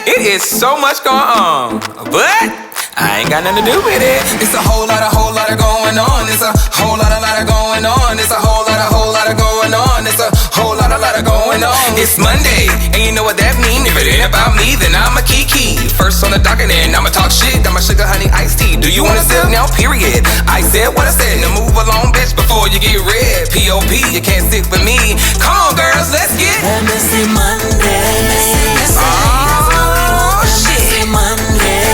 It is so much going on, but I ain't got nothing to do with it. It's a whole lot of going on. It's a whole lot of going on. It's a whole lot of going on. It's a whole lot of going on. It's Monday, and you know what that mean. If it ain't about me, then I'm a kiki. First on the docket, and I'ma talk shit. Got my sugar, honey, iced tea. Do you wanna sip now? Period. I said what I said. Now move along, bitch, before you get red. P.O.P. You can't stick with me. Come on, girls, let's get that Messy Monday. Oh shit. Monday.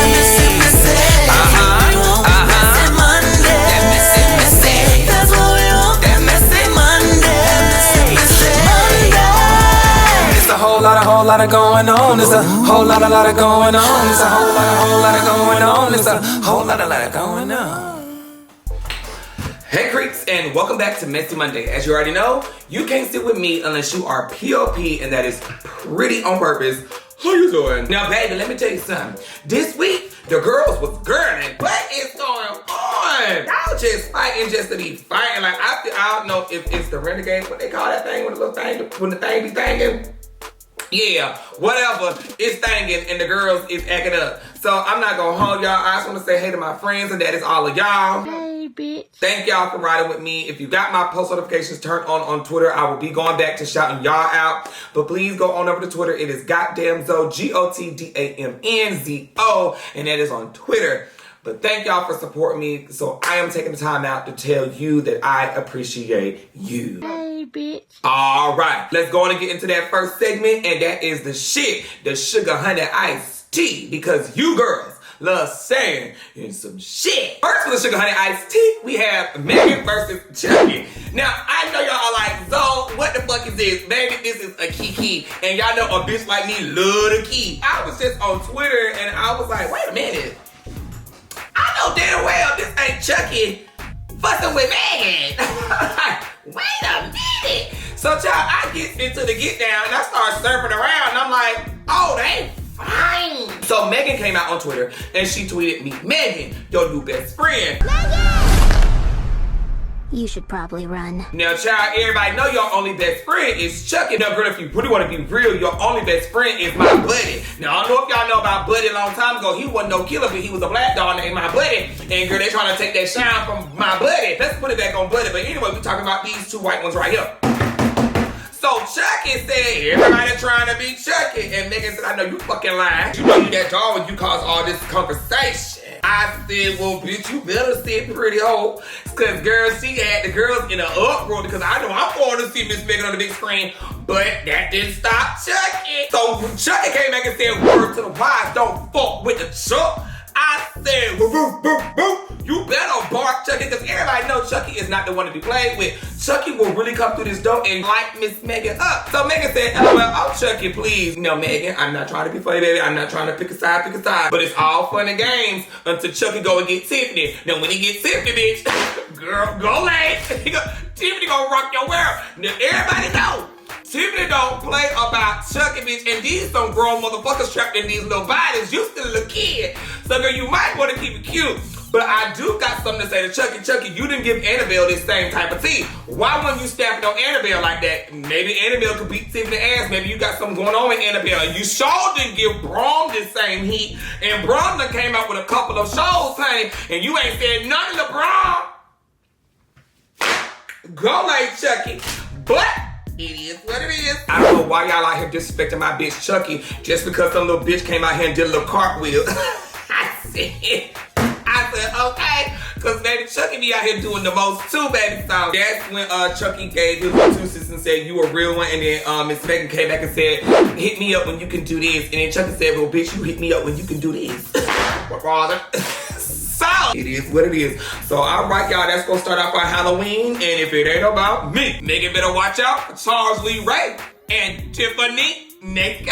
Whole lot of going on. It's a whole lot of going on. It's a whole lot of going on. It's a whole lot of going on. Hey creeps, and welcome back to Messy Monday. As you already know, you can't sit with me unless you are P.O.P. and that is pretty on purpose. How you doing? Now, baby, let me tell you something. This week, the girls was girling. What is going on? Y'all just fighting just to be fighting. Like, I don't know if it's the renegade, what they call that thing, when the little thing, when the thing be thangin'. Yeah, whatever, it's thangin' and the girls is acting up. So I'm not gonna hold y'all. I just wanna say hey to my friends, and that is all of y'all. Hey, bitch. Thank y'all for riding with me. If you got my post notifications turned on Twitter, I will be going back to shouting y'all out. But please go on over to Twitter. It is goddamnzo, GOTDAMNZO, and that is on Twitter. But thank y'all for supporting me. So I am taking the time out to tell you that I appreciate you. Hey, bitch. All right, let's go on and get into that first segment, and that is the shit, the sugar honey iced tea, because you girls love saying in some shit. First for the sugar honey iced tea, we have Megan versus Chucky. Now, I know y'all are like, Zoe, what the fuck is this? Baby, this is a kiki, and y'all know a bitch like me love the key. I was just on Twitter, and I was like, wait a minute. I know damn well this ain't Chucky fussing with Megan. Wait a minute. So, child, I get into the get down and I start surfing around and I'm like, oh, they fine. So Megan came out on Twitter and she tweeted me, Megan, your new best friend. Megan! You should probably run. Now, child, everybody know your only best friend is Chucky. Now, girl, if you really want to be real, your only best friend is my buddy. Now, I don't know if y'all know about Buddy a long time ago. He wasn't no killer, but he was a black dog named My Buddy. And, girl, they trying to take that shine from My Buddy. Let's put it back on Buddy. But anyway, we talking about these two white ones right here. So Chucky said, everybody trying to be Chucky. And Megan said, I know you fucking lying. You know you that dog when you cause all this conversation. I said, well, bitch, you better sit pretty hoe. Because, girl, she had the girls in an uproar because I know I'm going to see Miss Megan on the big screen. But that didn't stop Chucky. So Chucky came back and said, word to the wise, don't fuck with the Chuck. I said, woo, woo, woo, woo. You better bark, Chucky, because everybody knows Chucky is not the one to be played with. Chucky will really come through this door and light Miss Megan up. So Megan said, oh, Chucky, please. No, Megan, I'm not trying to be funny, baby. I'm not trying to pick a side. But it's all fun and games until Chucky go and get Tiffany. Now, when he gets Tiffany, bitch, girl, go late. Tiffany gonna rock your world. Now, everybody know. Tiffany don't play about Chucky, bitch, and these some grown motherfuckers trapped in these little bodies. You still a little kid. So, girl, you might want to keep it cute. But I do got something to say to Chucky. Chucky, you didn't give Annabelle this same type of tea. Why weren't you stamping on Annabelle like that? Maybe Annabelle could beat Tiffany's ass. Maybe you got something going on with Annabelle. You sure didn't give Braun this same heat. And Braun done came out with a couple of shows, honey, and you ain't said nothing to Braun. Go like Chucky. But it is what it is. I don't know why y'all out here disrespecting my bitch Chucky just because some little bitch came out here and did a little cartwheel. I said, okay, because baby Chucky be out here doing the most too, baby. So that's when Chucky gave his 2 cents and said, you a real one. And then Miss Megan came back and said, hit me up when you can do this. And then Chucky said, well, bitch, you hit me up when you can do this. What, father? So it is what it is. So all right, y'all, that's gonna start off on Halloween. And if it ain't about me, Megan better watch out for Charles Lee Ray and Tiffany Naked.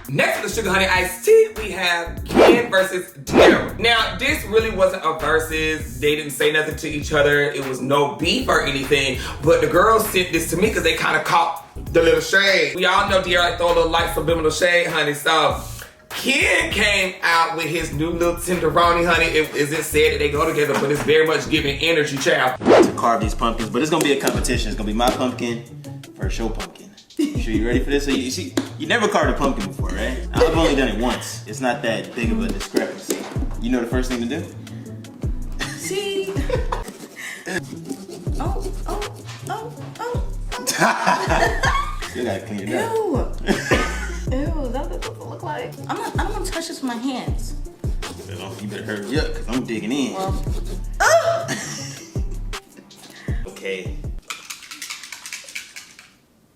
Next to the sugar honey iced tea, we have Ken versus Daryl. Now, this really wasn't a versus. They didn't say nothing to each other. It was no beef or anything. But the girls sent this to me because they kind of caught the little shade. We all know Daryl like throw a little light subliminal shade, honey. So Ken came out with his new little tenderoni, honey. It said that they go together, but it's very much giving energy, child. To carve these pumpkins, but it's gonna be a competition. It's gonna be my pumpkin versus your pumpkin. You sure you ready for this? So you never carved a pumpkin before, right? I've only done it once. It's not that big of a discrepancy. You know the first thing to do? See? Oh. You gotta clean it up. Ew, that's what it look like. I don't want to touch this with my hands. You better hurry up, because I'm digging in. Well. Okay.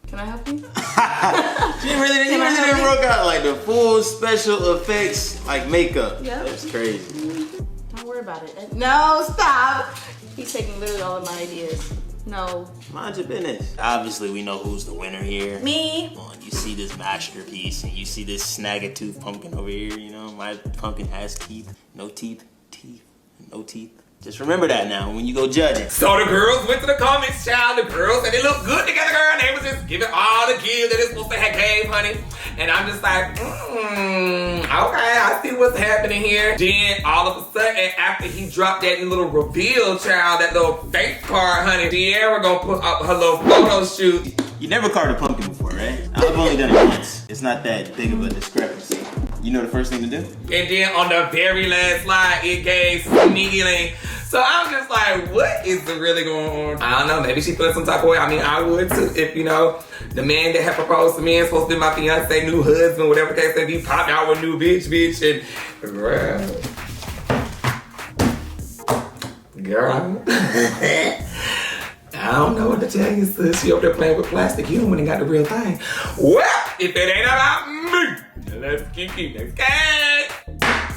Can I help you? You really didn't work out like the full special effects, like makeup. Yeah. That's crazy. Don't worry about it. No, stop. He's taking literally all of my ideas. No. Mind your business. Obviously, we know who's the winner here. Me. You see this masterpiece, and you see this snag-a-tooth pumpkin over here. You know, my pumpkin has teeth, no teeth, no teeth. Just remember that now when you go judging. So the girls went to the comments, child. The girls said they look good together, girl. And they was just giving all the give that it's supposed to have gave, honey. And I'm just like, okay, I see what's happening here. Then all of a sudden, after he dropped that little reveal, child, that little face card, honey, De'Ara gonna put up her little photo shoot. You never carved a pumpkin before, right? I've only done it once. It's not that big of a discrepancy. You know the first thing to do? And then on the very last slide, it gave sneaking. So I'm just like, what is really going on? I don't know, maybe she feeling some type of way. I mean, I would too, if, you know, the man that had proposed to me is supposed to be my fiance, new husband, whatever the case may be, popped out with new bitch, and girl. I don't know what to tell you, sis. She over there playing with plastic human and got the real thing. Well, if it ain't about me, let's keep next game.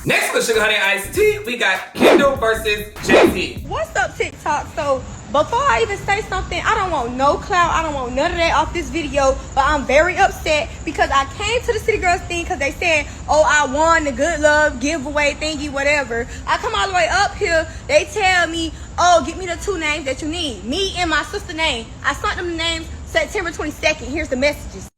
Next for Sugar Honey Iced Tea, we got Kendall versus Jay-Z. What's up, TikTok? So before I even say something, I don't want no clout. I don't want none of that off this video. But I'm very upset because I came to the City Girls thing because they said, oh, I won the Good Love giveaway thingy, whatever. I come all the way up here. They tell me, oh, get me the 2 names that you need. Me and my sister name. I sent them the names September 22nd. Here's the messages.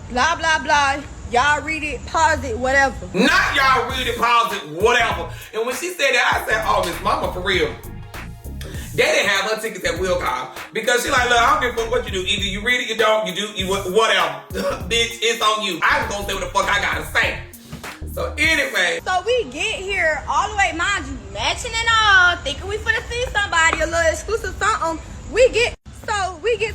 Blah, blah, blah. Y'all read it, pause it, whatever. Not y'all read it, pause it, whatever. And when she said that, I said, oh, Miss Mama, for real. They didn't have her tickets at will call. Because she like, look, I don't give a fuck what you do. Either you read it, you don't, you do, you whatever. Bitch, it's on you. I'm gonna say what the fuck I gotta say. So anyway. So we get here all the way, mind you, matching and all, thinking we finna see somebody, a little exclusive something. We get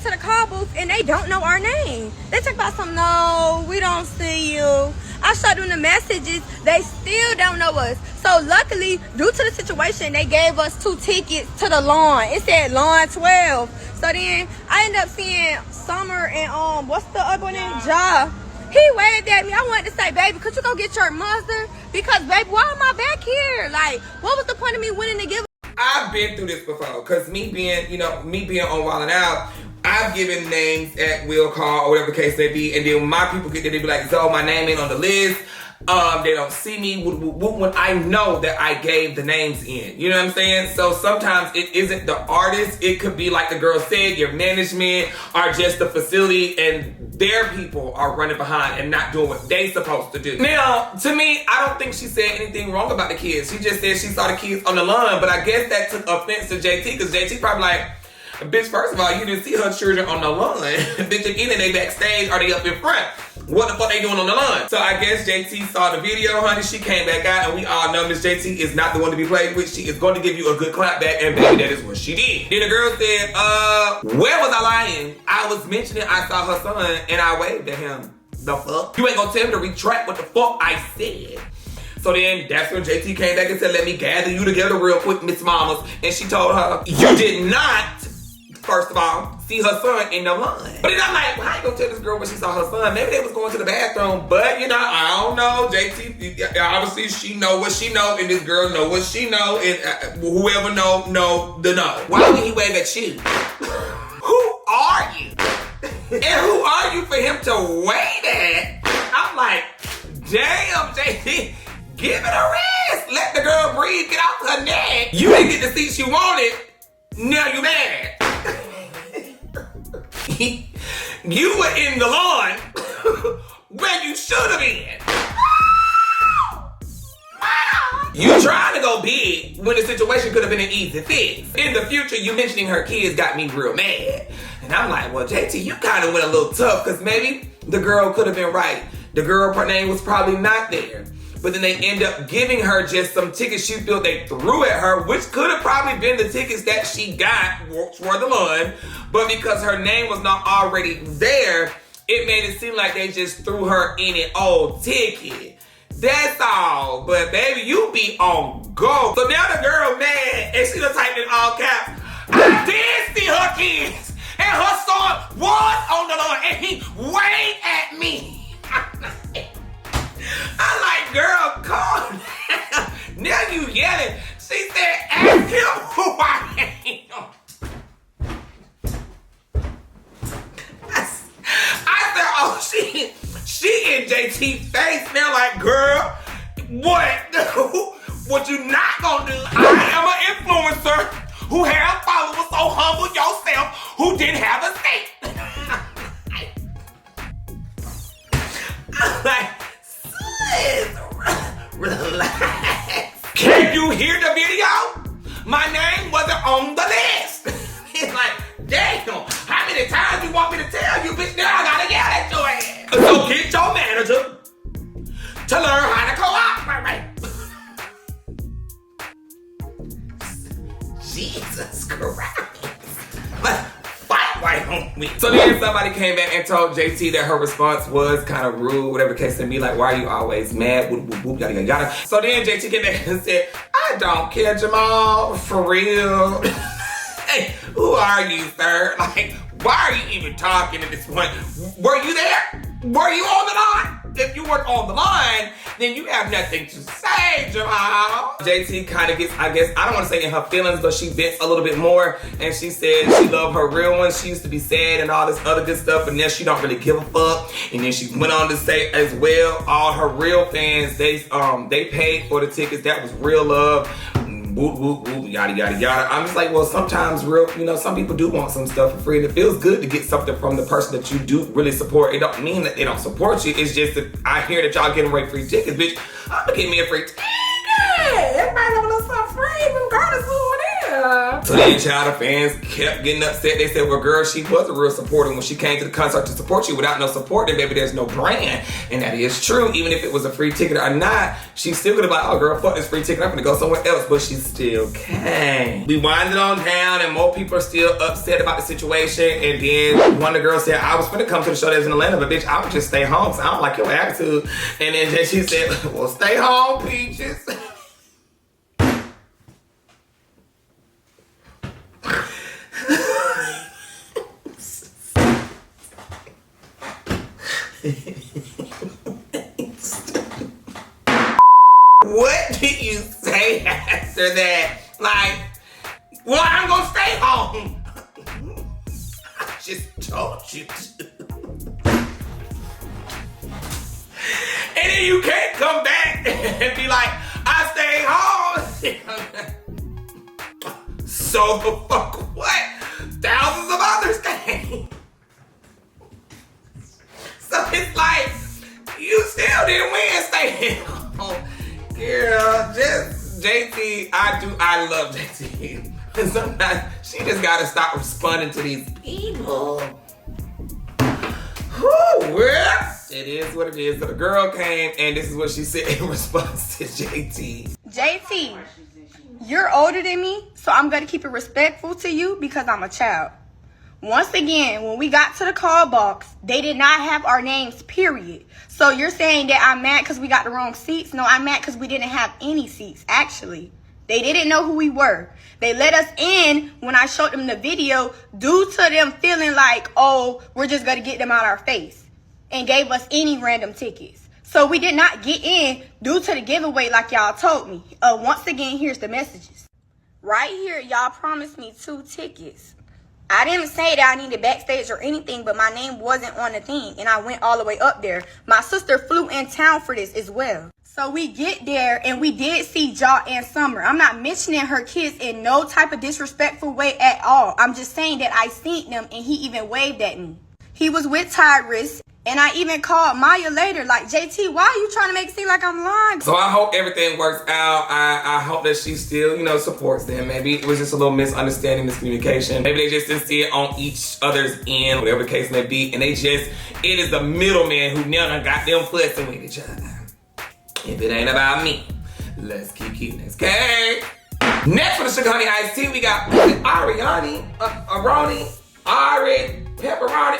to the call booth and they don't know our name. They talk about something, no, we don't see you. I showed them the messages, they still don't know us. So luckily, due to the situation, they gave us 2 tickets to the lawn. It said lawn 12. So then I ended up seeing Summer and what's the other one name? Ja. He waved at me. I wanted to say, baby, could you go get your mother? Because baby, why am I back here? Like, what was the point of me winning to give? I've been through this before, cause me being on Wildin' Out, I've given names at will call or whatever the case may be, and then when my people get there, they be like, "Zo, my name ain't on the list." They don't see me when I know that I gave the names in. You know what I'm saying? So sometimes it isn't the artist. It could be like the girl said, your management or just the facility, and their people are running behind and not doing what they supposed to do. Now, to me, I don't think she said anything wrong about the kids. She just said she saw the kids on the lawn, but I guess that took offense to JT, because JT probably like, bitch, first of all, you didn't see her children on the lawn. Bitch, again, they backstage or they up in front. What the fuck they doing on the lawn? So I guess JT saw the video, honey. She came back out, and we all know Miss JT is not the one to be played with. She is going to give you a good clap back, and baby, that is what she did. Then the girl said, where was I lying? I was mentioning I saw her son, and I waved at him. The fuck? You ain't gonna tell him to retract what the fuck I said. So then that's when JT came back and said, let me gather you together real quick, Miss Mamas. And she told her, you did not, first of all, see her son in the lawn. But then I'm like, well, I ain't gonna tell this girl when she saw her son. Maybe they was going to the bathroom, but you know, I don't know. JT, obviously she know what she know, and this girl know what she know, and whoever know the know. Why would he wave at you? Who are you? And who are you for him to wave at? I'm like, damn, JT, give it a rest. Let the girl breathe, get off her neck. You didn't get the seat she wanted, now you mad. You were in the lawn where you should have been. You trying to go big when the situation could have been an easy fix. In the future, you mentioning her kids got me real mad. And I'm like, well, JT, you kind of went a little tough because maybe the girl could have been right. The girl, her name was probably not there. But then they end up giving her just some tickets she felt they threw at her, which could have probably been the tickets that she got for the lawn. But because her name was not already there, it made it seem like they just threw her any old ticket. That's all. But baby, you be on go. So now the girl mad, and she done typed in all caps, I did see her kids, and her son was on the lawn, and he waved at me. I'm like, girl, calm down. Now you yelling. She said, ask him who I am. I said, oh, she in JT face now like, girl, what? What you not gonna do? I am an influencer who have followers, so humble yourself, who didn't have a seat. I'm like, relax. Can you hear the video? My name wasn't on the list. It's like, damn, how many times you want me to tell you, bitch? Now I gotta yell at your ass. So get your manager to learn how to cooperate. Jesus Christ. Right on me. So then somebody came back and told JT that her response was kind of rude, whatever the case may be, like, why are you always mad? Whoop, whoop, whoop, yada, yada, yada. So then JT came back and said, I don't care, Jamal, for real. Hey, who are you, sir? Like, why are you even talking at this point? Were you there? Were you on the line? If you weren't on the line, then you have nothing to say, Jamal. JT kind of gets, I guess, I don't want to say in her feelings, but she vents a little bit more. And she said she loved her real one. She used to be sad and all this other good stuff. And now she don't really give a fuck. And then she went on to say as well, all her real fans, they paid for the tickets. That was real love. Whoop, whoop, whoop, yada, yada, yada. I'm just like, well, sometimes some people do want some stuff for free. And it feels good to get something from the person that you do really support. It don't mean that they don't support you. It's just that I hear that y'all getting away free tickets, bitch. I'm gonna get me a free ticket. Everybody have a little something free, regardless who it is. So then, child, the fans kept getting upset. They said, well, girl, she was a real supporter when she came to the concert to support you. Without no support, then baby, there's no brand. And that is true. Even if it was a free ticket or not, she's still gonna be like, oh, girl, fuck this free ticket. I'm gonna go somewhere else. But she still came. We winded on down, and more people are still upset about the situation. And then one of the girls said, I was gonna come to the show that was in Atlanta, but bitch, I would just stay home, so I don't like your attitude. And then she said, well, stay home, Peaches. What did you say after that? Like, well, I'm gonna stay home. I just told you to. And then you can't come back and be like, I stayed home. So the fuck what? Thousands of others came. So it's like, you still didn't win staying home. Girl, just JT, I love JT. And sometimes she just gotta stop responding to these people. Whew, well, it is what it is. So the girl came and this is what she said in response to JT. JT, you're older than me, so I'm gonna keep it respectful to you because I'm a child. Once again, when we got to the call box, they did not have our names, period. So you're saying that I'm mad because we got the wrong seats? No, I'm mad because we didn't have any seats, actually. They didn't know who we were. They let us in when I showed them the video due to them feeling like, oh, we're just going to get them out our face, and gave us any random tickets. So we did not get in due to the giveaway like y'all told me. Once again, here's the messages. Right here, y'all promised me 2 tickets. I didn't say that I needed backstage or anything, but my name wasn't on the thing, and I went all the way up there. My sister flew in town for this as well. So we get there, and we did see Ja and Summer. I'm not mentioning her kids in no type of disrespectful way at all. I'm just saying that I seen them, and he even waved at me. He was with Tyrus, And I even called Maya later, like, JT, why are you trying to make it seem like I'm lying? So I hope everything works out. I hope that she still, supports them. Maybe it was just a little misunderstanding, miscommunication. Maybe they just didn't see it on each other's end, whatever the case may be. And it is the middleman who now done got them fussing with each other. If it ain't about me, let's keep keeping this game. Next for the Sugar Honey Iced Tea, we got Ariani, Aroni, Ari, Pepperoni,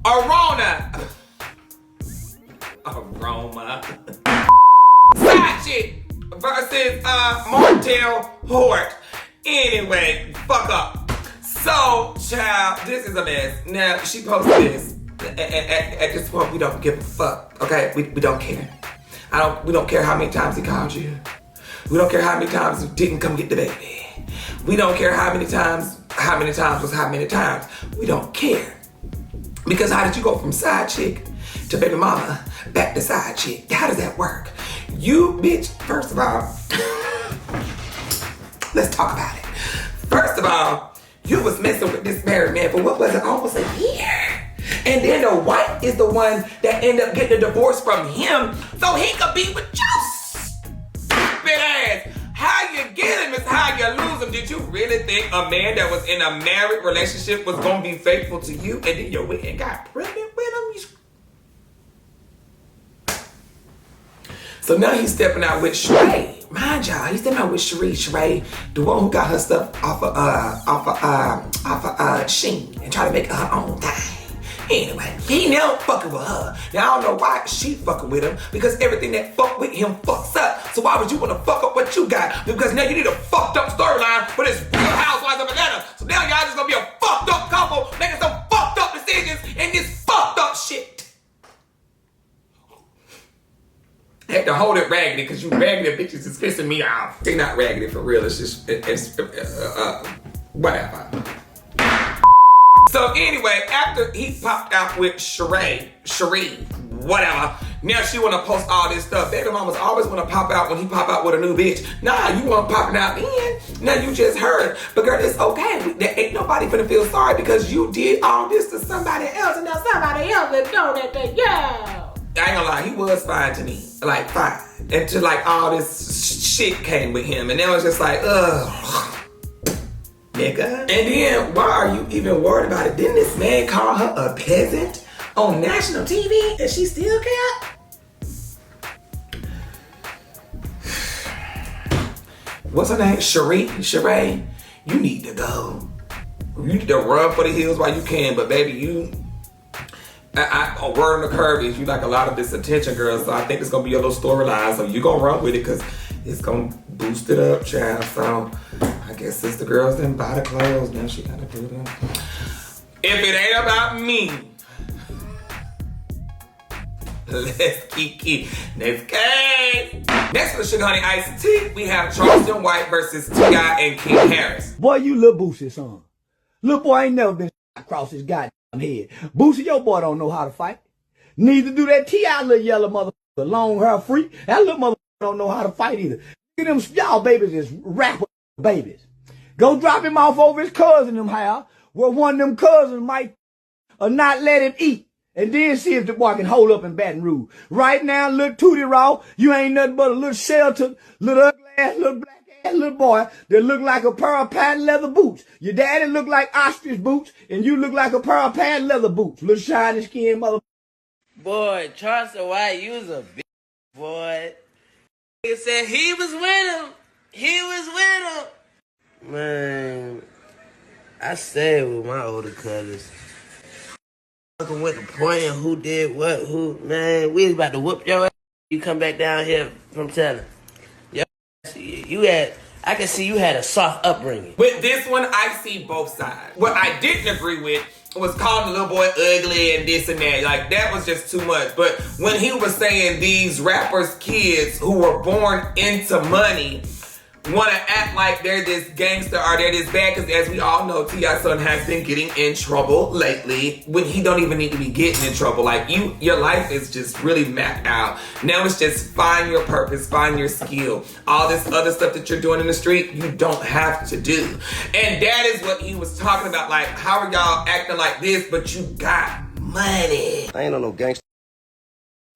Arona. Aroma. Side chick versus Martell Hort. Anyway, fuck up. So, child, this is a mess. Now, she posted this. At this point, we don't give a fuck, okay? We don't care. We don't care how many times he called you. We don't care how many times you didn't come get the baby. We don't care how many times was how many times. We don't care. Because how did you go from side chick to baby mama back to side chick? How does that work? You, bitch, first of all, let's talk about it. First of all, you was messing with this married man for what was it, almost a year. And then the wife is the one that ended up getting a divorce from him so he could be with you, stupid ass. How you get him is how you lose him. Did you really think a man that was in a married relationship was gonna be faithful to you and then you went and got pregnant with him? So now he's stepping out with Sheree. Mind y'all, he's stepping out with Sheree, the one who got her stuff off of Sheen and try to make it her own thing. Anyway, he now fucking with her. Now I don't know why she fucking with him, because everything that fuck with him fucks up. So why would you want to fuck up what you got? Because now you need a fucked up storyline for this Real Housewives of Atlanta. So now y'all just gonna be a fucked up couple making some fucked up decisions in this fucked up shit. I had to hold it raggedy because you raggedy bitches is pissing me off. They not raggedy for real. It's just whatever. So anyway, after he popped out with Sheree, whatever, now she wanna post all this stuff. Baby mamas always wanna pop out when he pop out with a new bitch. Nah, you wanna pop it out then. Now you just heard. But girl, it's okay. There ain't nobody finna feel sorry because you did all this to somebody else and now somebody else that know that they, yeah. I ain't gonna lie, he was fine to me. Like, fine. Until like all this shit came with him. And then it was just like, ugh. Nigga. And then, why are you even worried about it? Didn't this man call her a peasant on national TV and she still cared? What's her name? Sheree, you need to go. You need to run for the hills while you can, but baby, a word on the curve is you like a lot of this attention, girl, so I think it's gonna be a little storyline, so you gonna run with it because it's gonna boost it up, child. So I guess since the girls didn't buy the clothes, now she gotta do them. If it ain't about me, let's keep next game. Next for the Sugar Honey Iced Tea, we have Charleston White versus T.I. and King Harris. Boy, you little Boosie, son. Little boy ain't never been across his goddamn head. Boosie, your boy don't know how to fight. Neither do that T.I. little yellow motherfucker, long hair freak. That little motherfucker don't know how to fight either. Look at them, y'all babies is rapper babies. Go drop him off over his cousin them house, where one of them cousins might or not let him eat. And then see if the boy can hold up in Baton Rouge. Right now, little Tootie Raw, you ain't nothing but a little sheltered, little ugly ass, little black ass little boy that look like a pair of patent leather boots. Your daddy look like ostrich boots, and you look like a pair of patent leather boots. Little shiny skin mother. Boy, Charleston White, you was a bitch, boy. He said he was with him. He was with him. Man, I stayed with my older cousins. With the point of who did what, man, we was about to whoop your ass. You come back down here from telling. I can see you had a soft upbringing. With this one, I see both sides. What I didn't agree with was calling the little boy ugly and this and that. Like, that was just too much. But when he was saying these rappers' kids who were born into money want to act like they're this gangster or they're this bad, because as we all know, T.I.'s son has been getting in trouble lately when he don't even need to be getting in trouble. Like, your life is just really mapped out. Now it's just find your purpose, find your skill. All this other stuff that you're doing in the street, you don't have to do. And that is what he was talking about. Like, how are y'all acting like this, but you got money. I ain't on no gangster.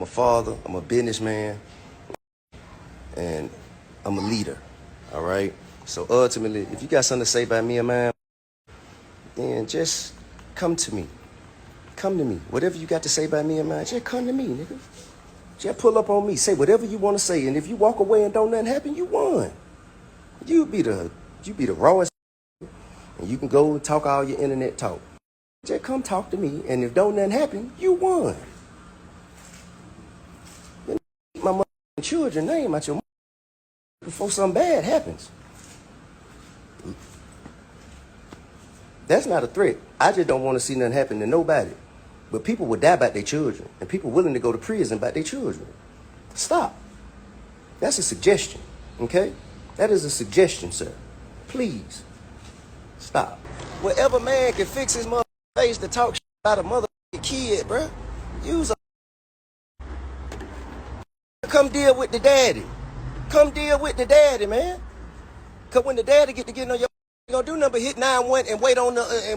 I'm a father, I'm a businessman, and I'm a leader, all right? So ultimately, if you got something to say about me and mine, then just come to me. Come to me. Whatever you got to say about me and mine, just come to me, nigga. Just pull up on me. Say whatever you want to say, and if you walk away and don't nothing happen, you won. You be the rawest, and you can go and talk all your internet talk. Just come talk to me, and if don't nothing happen, you won. Then my mother and children name out your mother before something bad happens. That's not a threat. I just don't want to see nothing happen to nobody. But people will die about their children, and people willing to go to prison about their children. Stop. That's a suggestion, okay? That is a suggestion, sir. Please, stop. Whatever man can fix his mother face to talk shit about a motherfucking kid, bruh, use a... Come deal with the daddy. Come deal with the daddy, man. Cause when the daddy get to getting on your, you gonna do nothing but hit 9-1 and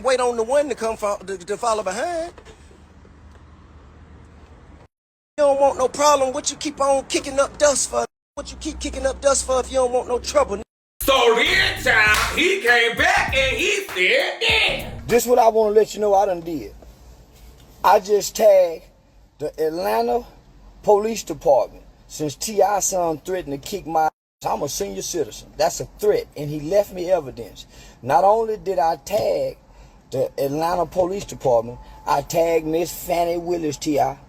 wait on the one to come to follow behind. You don't want no problem. What you keep on kicking up dust for? What you keep kicking up dust for if you don't want no trouble? So then, child, he came back and he said, yeah. This what I want to let you know I done did. I just tagged the Atlanta Police Department since T.I. son threatened to kick my ass. I'm a senior citizen. That's a threat, and he left me evidence. Not only did I tag the Atlanta Police Department, I tagged Miss Fannie Willis, T.I.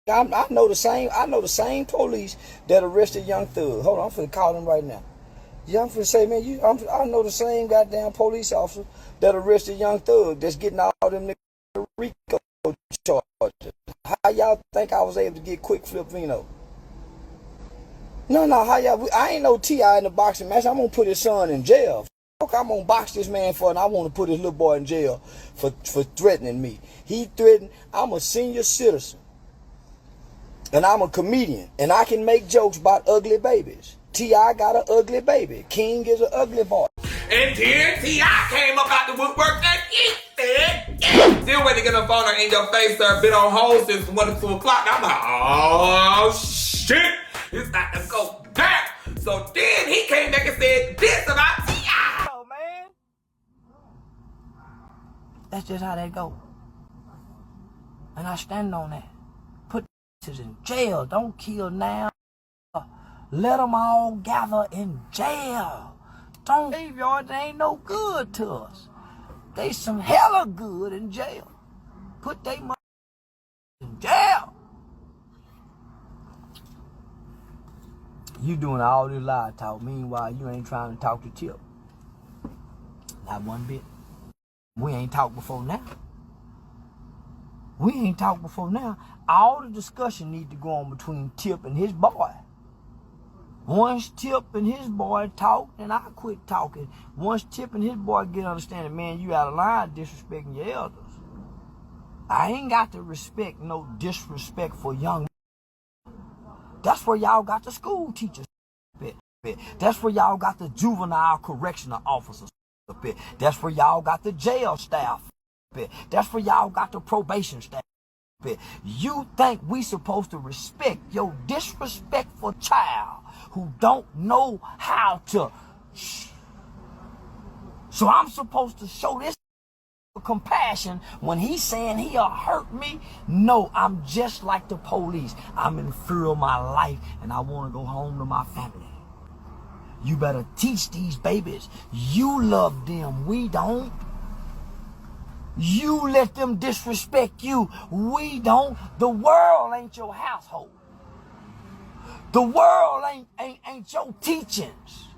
I know the same police that arrested Young Thug. Hold on, I'm finna call him right now. I'm finna say, man, I know the same goddamn police officer that arrested Young Thug that's getting all them niggas RICO charges. How y'all think I was able to get quick flip Vino? No, how y'all? I ain't no T.I. in the boxing match. I'm gonna put his son in jail. Fuck, I'm gonna box this man for, and I want to put his little boy in jail for threatening me. He threatened. I'm a senior citizen. And I'm a comedian, and I can make jokes about ugly babies. T.I. got an ugly baby. King is an ugly boy. And then T.I. came up out the woodwork and he said, yeah. Still waiting to get a phone in your face, sir. Been on hold since 1 to 2 o'clock. I'm like, oh, shit. It's got to go down. So then he came back and said this about T.I. Oh, man. That's just how that go. And I stand on that. In jail. Don't kill now. Let them all gather in jail. Don't leave y'all. They ain't no good to us. They some hella good in jail. Put they money in jail. You doing all this lie talk. Meanwhile, you ain't trying to talk to Tip. Not one bit. We ain't talked before now. We ain't talked before now. All the discussion need to go on between Tip and his boy. Once Tip and his boy talk, then I quit talking. Once Tip and his boy get understanding, man, you out of line disrespecting your elders. I ain't got to respect no disrespectful young. That's where y'all got the school teachers. That's where y'all got the juvenile correctional officers. That's where y'all got the jail staff. That's where y'all got the probation staff. You think we supposed to respect your disrespectful child who don't know how to so I'm supposed to show this compassion when he's saying he'll hurt me? No, I'm just like the police. I'm in fear of my life and I want to go home to my family. You better teach these babies. You love them, we don't. You let them disrespect you. We don't. The world ain't your household. The world ain't your teachings.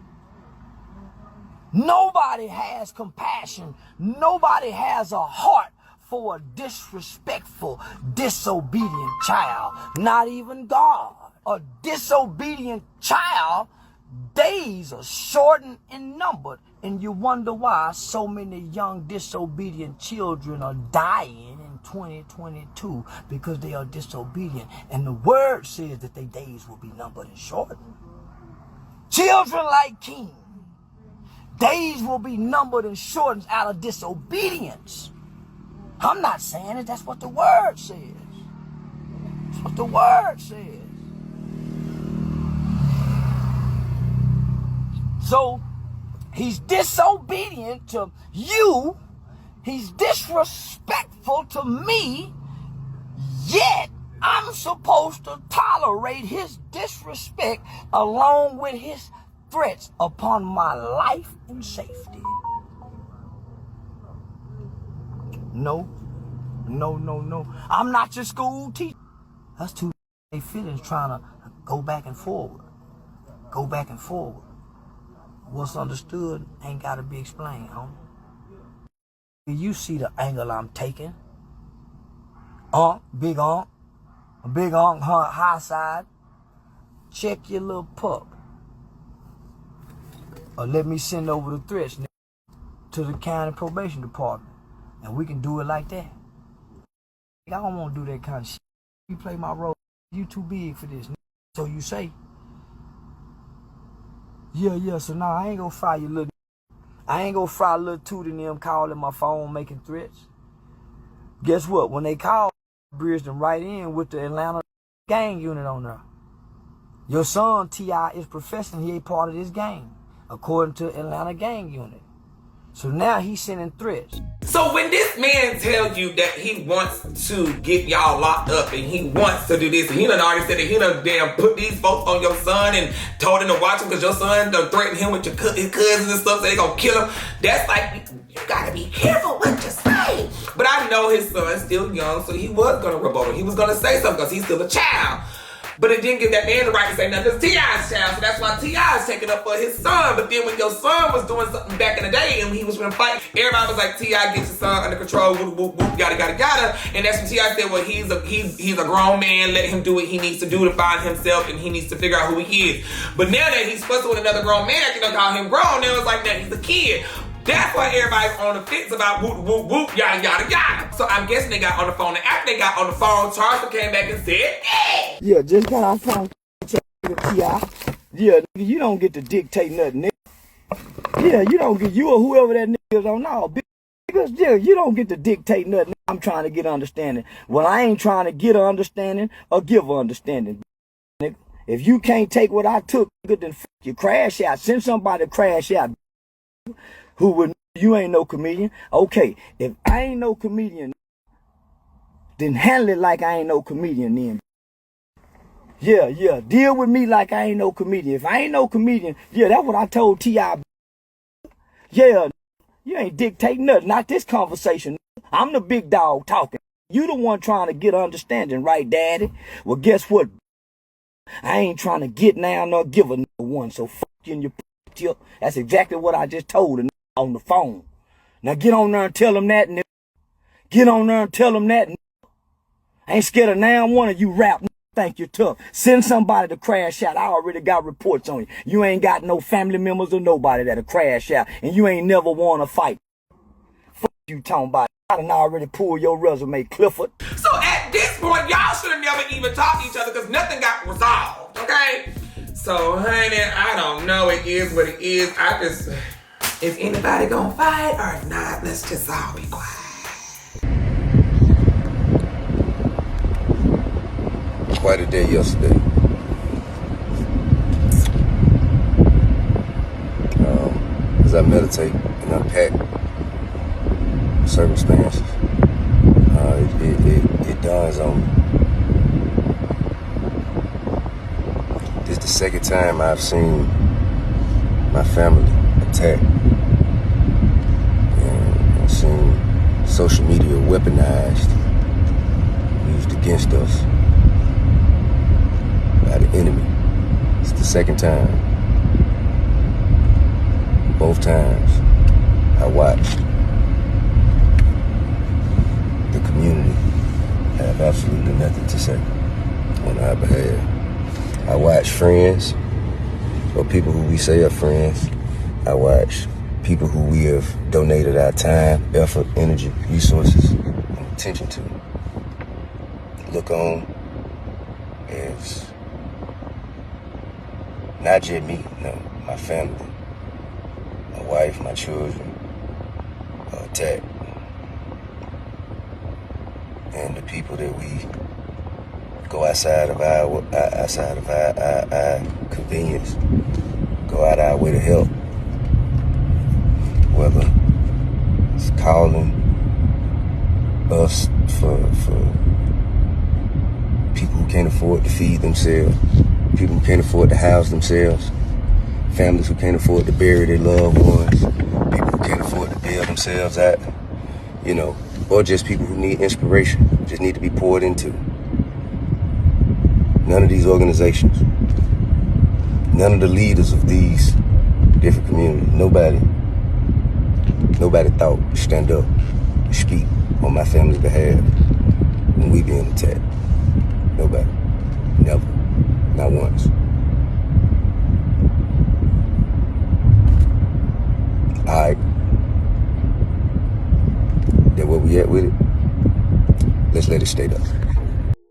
Nobody has compassion. Nobody has a heart for a disrespectful, disobedient child. Not even God. A disobedient child, days are shortened and numbered, and you wonder why so many young disobedient children are dying in 2022 because they are disobedient, and the word says that their days will be numbered and shortened. Children like King, days will be numbered and shortened out of disobedience. I'm not saying it. That's what the word says. That's what the word says. So he's disobedient to you. He's disrespectful to me. Yet I'm supposed to tolerate his disrespect along with his threats upon my life and safety. No. I'm not your school teacher. That's too many feelings trying to go back and forward. Go back and forward. What's understood ain't got to be explained, homie. You see the angle I'm taking. Big onk, high side. Check your little pup. Or let me send over the threats to the county probation department. And we can do it like that. I don't want to do that kind of shit. You play my role. You too big for this. So you say. Yeah, so now I ain't gonna fry your little. I ain't gonna fry little Toot and them calling my phone making threats. Guess what? When they call, bridged them right in with the Atlanta gang unit on there. Your son, T.I., is professing he ain't part of this gang, according to Atlanta gang unit. So now he's sending threats. So when this man tells you that he wants to get y'all locked up and he wants to do this, and he done already said that he done damn put these folks on your son and told him to watch him because your son done threatened him with his cousins and stuff, so they gonna kill him. That's like, you gotta be careful what you say. But I know his son's still young, so he was gonna rebuttal. He was gonna say something because he's still a child. But it didn't give that man the right to say nothing. It's T.I.'s child, so that's why T.I.'s taking up for his son. But then when your son was doing something back in the day and he was gonna fight, everybody was like, T.I., get your son under control, whoop, whoop, whoop, yada. And that's when T.I. said, well, he's a grown man, let him do what he needs to do to find himself, and he needs to figure out who he is. But now that he's fussing with another grown man, you don't call him grown, now it's like, now he's a kid. That's why everybody's on the fence about whoop, whoop, whoop, yada. So I'm guessing they got on the phone. And after they got on the phone, Charles came back and said, Yeah, just got off phone with T.I. Yeah, you don't get to dictate nothing, nigga. Yeah, you don't get, you or whoever that nigga is on all. Because, yeah, you don't get to dictate nothing. I'm trying to get understanding. Well, I ain't trying to get an understanding or give an understanding, nigga. If you can't take what I took, nigga, then you crash out. Send somebody to crash out. Who would, you ain't no comedian. Okay, if I ain't no comedian, then handle it like I ain't no comedian then. Yeah, deal with me like I ain't no comedian. If I ain't no comedian, yeah, that's what I told T.I. Yeah, you ain't dictating nothing, not this conversation. I'm the big dog talking. You the one trying to get understanding, right, daddy? Well, guess what? I ain't trying to get now nor give a one, so fuck you and your tip. That's exactly what I just told her on the phone. Now get on there and tell them that, nigga. Get on there and tell them that, nigga. I ain't scared of now one of you rap, nigga. Think you're tough. Send somebody to crash out. I already got reports on you. You ain't got no family members or nobody that'll crash out. And you ain't never won a fight. Fuck you talking about. I done already pulled your resume, Clifford. So at this point, y'all should have never even talked to each other because nothing got resolved, okay? So, honey, I don't know. It is what it is. Is anybody gonna fight or not? Let's just all be quiet. Quite a day yesterday. As I meditate and unpack circumstances, it dawns on me. This is the second time I've seen my family attacked. And I've seen social media weaponized, used against us by the enemy. It's the second time. Both times I watched the community have absolutely nothing to say on our behalf. I watch friends, or people who we say are friends. I watch people who we have donated our time, effort, energy, resources, and attention to look on as not just me, no, my family, my wife, my children are attacked. and the people that we go outside of our convenience, go out our way to help, whether it's calling us for people who can't afford to feed themselves, people who can't afford to house themselves, families who can't afford to bury their loved ones, people who can't afford to bail themselves out, you know, or just people who need inspiration, just need to be poured into. None of these organizations, none of the leaders of these different communities, nobody thought to stand up and speak on my family's behalf when we being attacked. Nobody. Never. Not once. Alright. Then where we at with it? Let's let it stay there.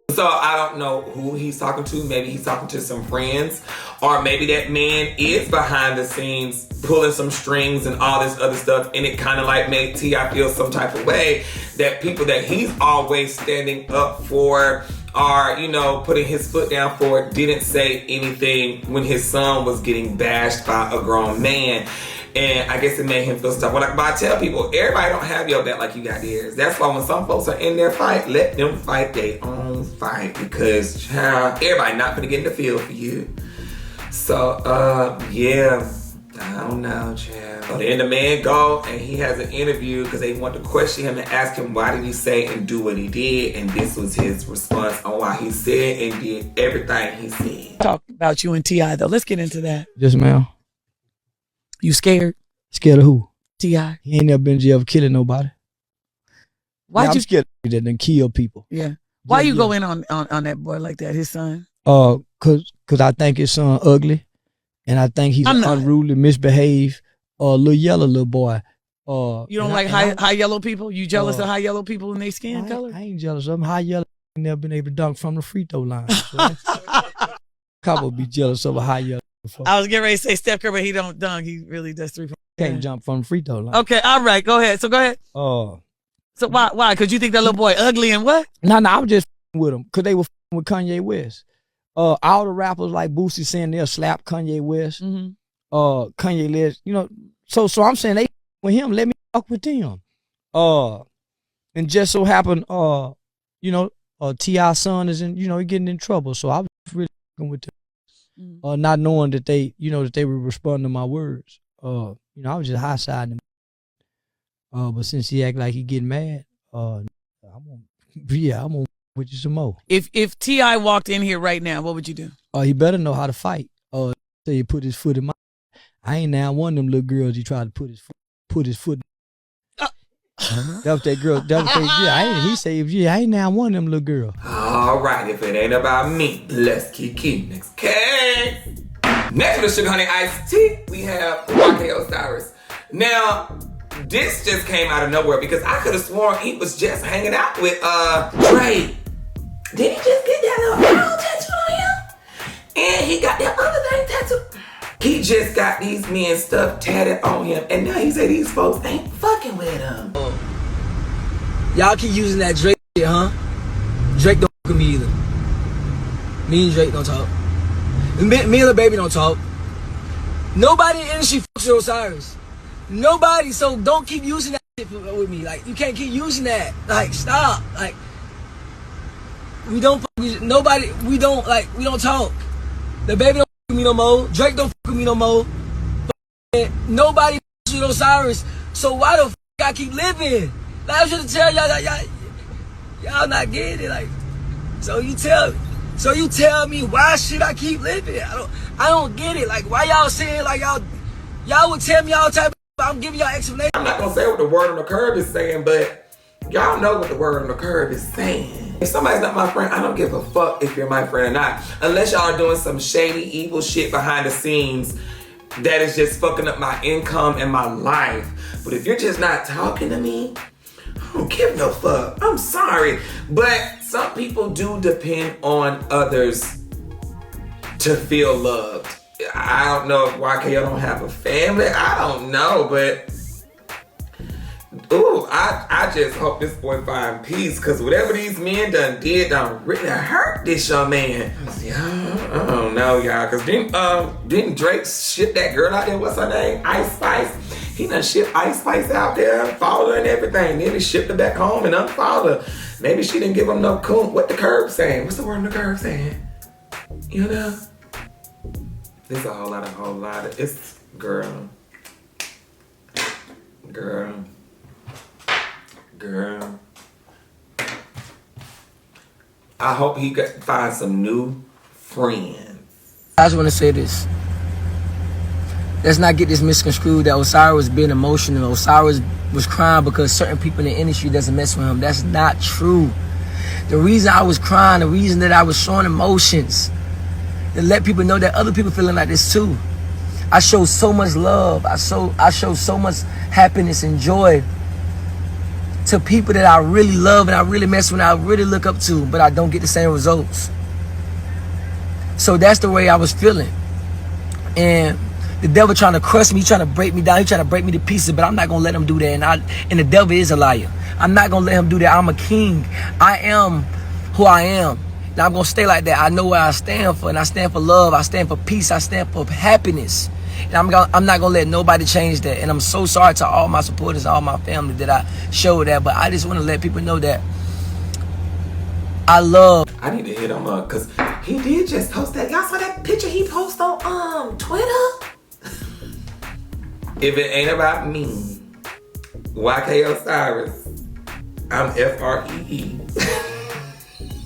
So I don't know who he's talking to. Maybe he's talking to some friends, or maybe that man is behind the scenes pulling some strings and all this other stuff, and it kind of like made T.I. feel some type of way that people that he's always standing up for, or, you know, putting his foot down for, didn't say anything when his son was getting bashed by a grown man. And I guess it made him feel stuff. But I tell people, everybody don't have your back like you got theirs. That's why when some folks are in their fight, let them fight their own fight. Because, child, everybody not gonna get in the field for you. So, yeah, I don't know, child. So then the man go and he has an interview because they want to question him and ask him why did he say and do what he did. And this was his response on why he said and did everything he said. Talk about you and T.I. though. Let's get into that. Yes, ma'am. You scared? Scared of who? T.I. He ain't never been in jail for killing nobody. Why'd I'm you scared of that done kill people. Yeah. Why you go in on that boy like that, his son? Cause I think his son ugly, and I think he's unruly, misbehaved, little yellow little boy. You don't like high yellow people? You jealous of high yellow people in their skin color? I ain't jealous of them. High yellow ain't never been able to dunk from the free throw line. So Cabo be jealous of a high yellow. I was getting ready to say Steph Curry, but he don't dunk. He really does 3 points. Can't jump from the free throw line. Okay, all right, go ahead. So go ahead. So why? Because you think that little boy ugly and what? No, I was just with him because they were with Kanye West. All the rappers like Boosie saying they'll slap Kanye West. Mm-hmm. Kanye West, you know. So I'm saying they with him. Let me fuck with them. And just so happened, you know, T.I.'s son is in, you know, he getting in trouble. So I was really fucking with them. Not knowing that they, you know, that they would respond to my words. You know, I was just high siding him. But since he act like he getting mad, I'm gonna with you some more. If T.I. walked in here right now, what would you do? He better know how to fight. So he put his foot in my. I ain't now one of them little girls he tried to put his foot. That was that girl. He said, I ain't now one of them little girls. All right, if it ain't about me, let's keep next case. Next with the Sugar Honey Iced Tea, we have YK Osiris. Now, this just came out of nowhere because I could have sworn he was just hanging out with Dre. Did he just get that little arrow tattoo on him? And he got that other thing tattooed. He just got these men stuff tatted on him, and now he said these folks ain't fucking with him. Y'all keep using that Drake shit, huh? Drake don't fuck with me either. Me and Drake don't talk. Me and the baby don't talk. Nobody in the industry fucks with Osiris. Nobody, so don't keep using that shit with me. Like, you can't keep using that. Like, stop. Like, we don't talk. The baby don't fuck with me no more. Drake don't fuck with me no more. Nobody fucks with Osiris. So why the fuck I keep living? Like, I was trying to tell y'all, y'all not getting it. Like, so you tell me why should I keep living? I don't get it. Like, why y'all saying like y'all would tell me all the time? I'm giving y'all explanation. I'm not gonna say what the word on the curb is saying, but y'all know what the word on the curb is saying. If somebody's not my friend, I don't give a fuck if you're my friend or not. Unless y'all are doing some shady, evil shit behind the scenes that is just fucking up my income and my life. But if you're just not talking to me, I don't give no fuck. I'm sorry. But some people do depend on others to feel loved. I don't know if YKO don't have a family. I don't know, but Ooh, I just hope this boy find peace, cause whatever these men done really hurt this young man. I don't know, y'all, cause didn't Drake ship that girl out there? What's her name? Ice Spice. He done shipped Ice Spice out there, followed her and everything. Then he shipped her back home and unfollowed her. Maybe she didn't give him no coon. What the curb saying? What's the word in the curb saying? You know? There's a whole lot of, it's girl. I hope he find some new friends. I just want to say this. Let's not get this misconstrued that Osiris was being emotional. Osiris was crying because certain people in the industry doesn't mess with him. That's not true. The reason I was crying, the reason that I was showing emotions, to let people know that other people feeling like this too. I show so much love. I show so much happiness and joy to people that I really love and I really mess with and I really look up to, but I don't get the same results. So that's the way I was feeling. And the devil trying to crush me, trying to break me down, he trying to break me to pieces, but I'm not gonna let him do that. And the devil is a liar. I'm not gonna let him do that. I'm a king. I am who I am. And I'm gonna stay like that. I know what I stand for, and I stand for love, I stand for peace, I stand for happiness. And I'm not gonna let nobody change that. And I'm so sorry to all my supporters, all my family that I showed that. But I just want to let people know that I love. I need to hit him up because he did just post that. Y'all saw that picture he posted on Twitter? If it ain't about me, YK Osiris, I'm FREE.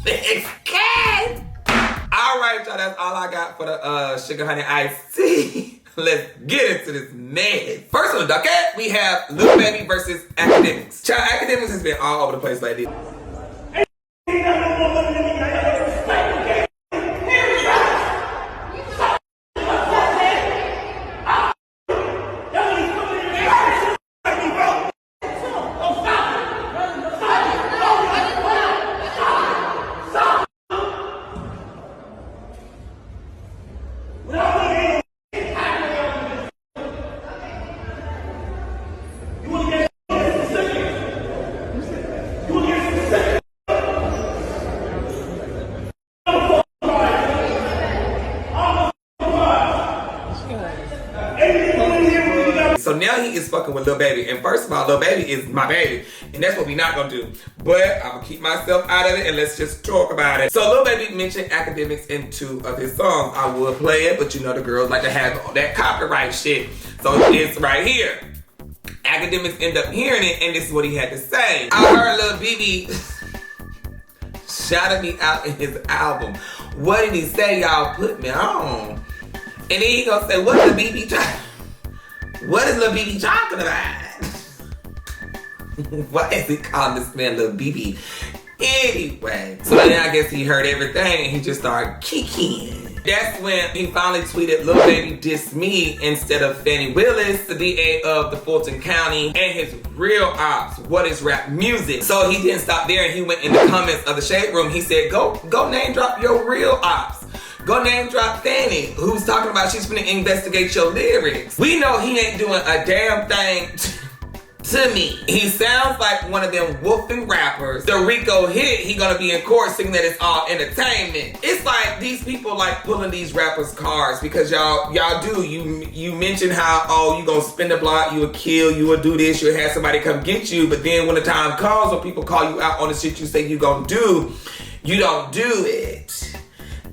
Okay. All right, y'all. That's all I got for the Sugar Honey Iced Tea. Let's get into this mess. First on the docket, we have Lil Baby versus Academics. Child, Academics has been all over the place lately. So now he is fucking with Lil Baby. And first of all, Lil Baby is my baby. And that's what we not gonna do. But I'm gonna keep myself out of it and let's just talk about it. So Lil Baby mentioned Academics in 2 of his songs. I would play it, but you know the girls like to have all that copyright shit. So it's right here. Academics end up hearing it and this is what he had to say. I heard Lil Baby shouted me out in his album. What did he say? Y'all put me on. And then he gonna say, what Lil Baby trying? What is Lil BB talking about? Why is he calling this man Lil BB? Anyway, so then I guess he heard everything and he just started kicking. That's when he finally tweeted, Lil Baby dissed me instead of Fannie Willis, the DA of the Fulton County, and his real ops. What is rap music? So he didn't stop there and he went in the comments of the Shade Room. He said, go name drop your real ops. Go name drop Fanny, who's talking about she's finna investigate your lyrics. We know he ain't doing a damn thing to me. He sounds like one of them wolfing rappers. The Rico hit, he gonna be in court singing that it's all entertainment. It's like these people like pulling these rappers' cars because y'all do. You mention how, oh, you gonna spin the block, you will kill, you will do this, you'll have somebody come get you, but then when the time comes, when people call you out on the shit you say you gonna do, you don't do it.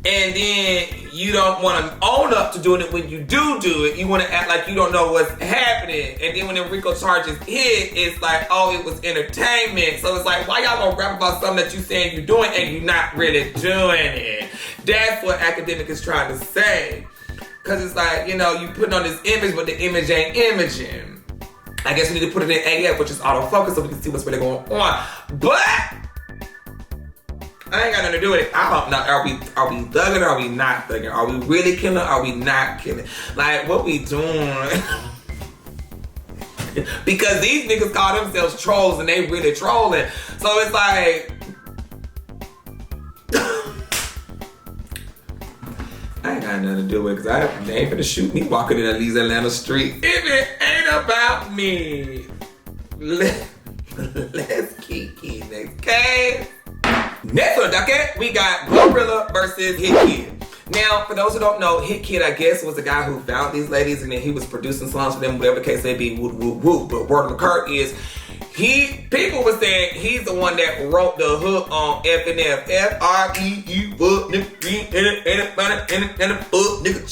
And then you don't want to own up to doing it when you do it. You want to act like you don't know what's happening. And then when the RICO charges hit, it's like, oh, it was entertainment. So it's like, why y'all gonna rap about something that you saying you're doing and you're not really doing it? That's what Academic is trying to say. Because it's like, you know, you putting on this image, but the image ain't imaging. I guess we need to put it in AF, which is autofocus, so we can see what's really going on. But I ain't got nothing to do with it. I don't know. Are we thugging or are we not thugging? Are we really killing or are we not killing? Like, what we doing? Because these niggas call themselves trolls and they really trolling. So it's like, I ain't got nothing to do with it because they ain't finna shoot me walking in these Atlanta streets. If it ain't about me. Let's keep it next case. Next on the docket, we got Glorilla versus Hit Kid. Now, for those who don't know, Hit Kid, I guess, was the guy who found these ladies and then he was producing songs for them, whatever the case may be, woo, woo, woo. But word on the curve is, people were saying he's the one that wrote the hook on F&F. F-R-E-U, fuck, nigga,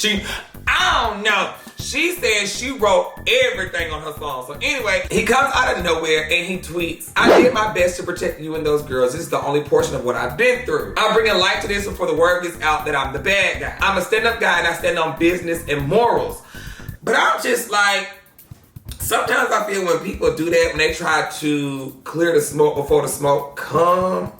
cheat. I don't know. She said she wrote everything on her song. So anyway, he comes out of nowhere and he tweets, I did my best to protect you and those girls. This is the only portion of what I've been through. I'm bringing light to this before the word gets out that I'm the bad guy. I'm a stand-up guy and I stand on business and morals. But I'm just like, sometimes I feel when people do that, when they try to clear the smoke before the smoke comes,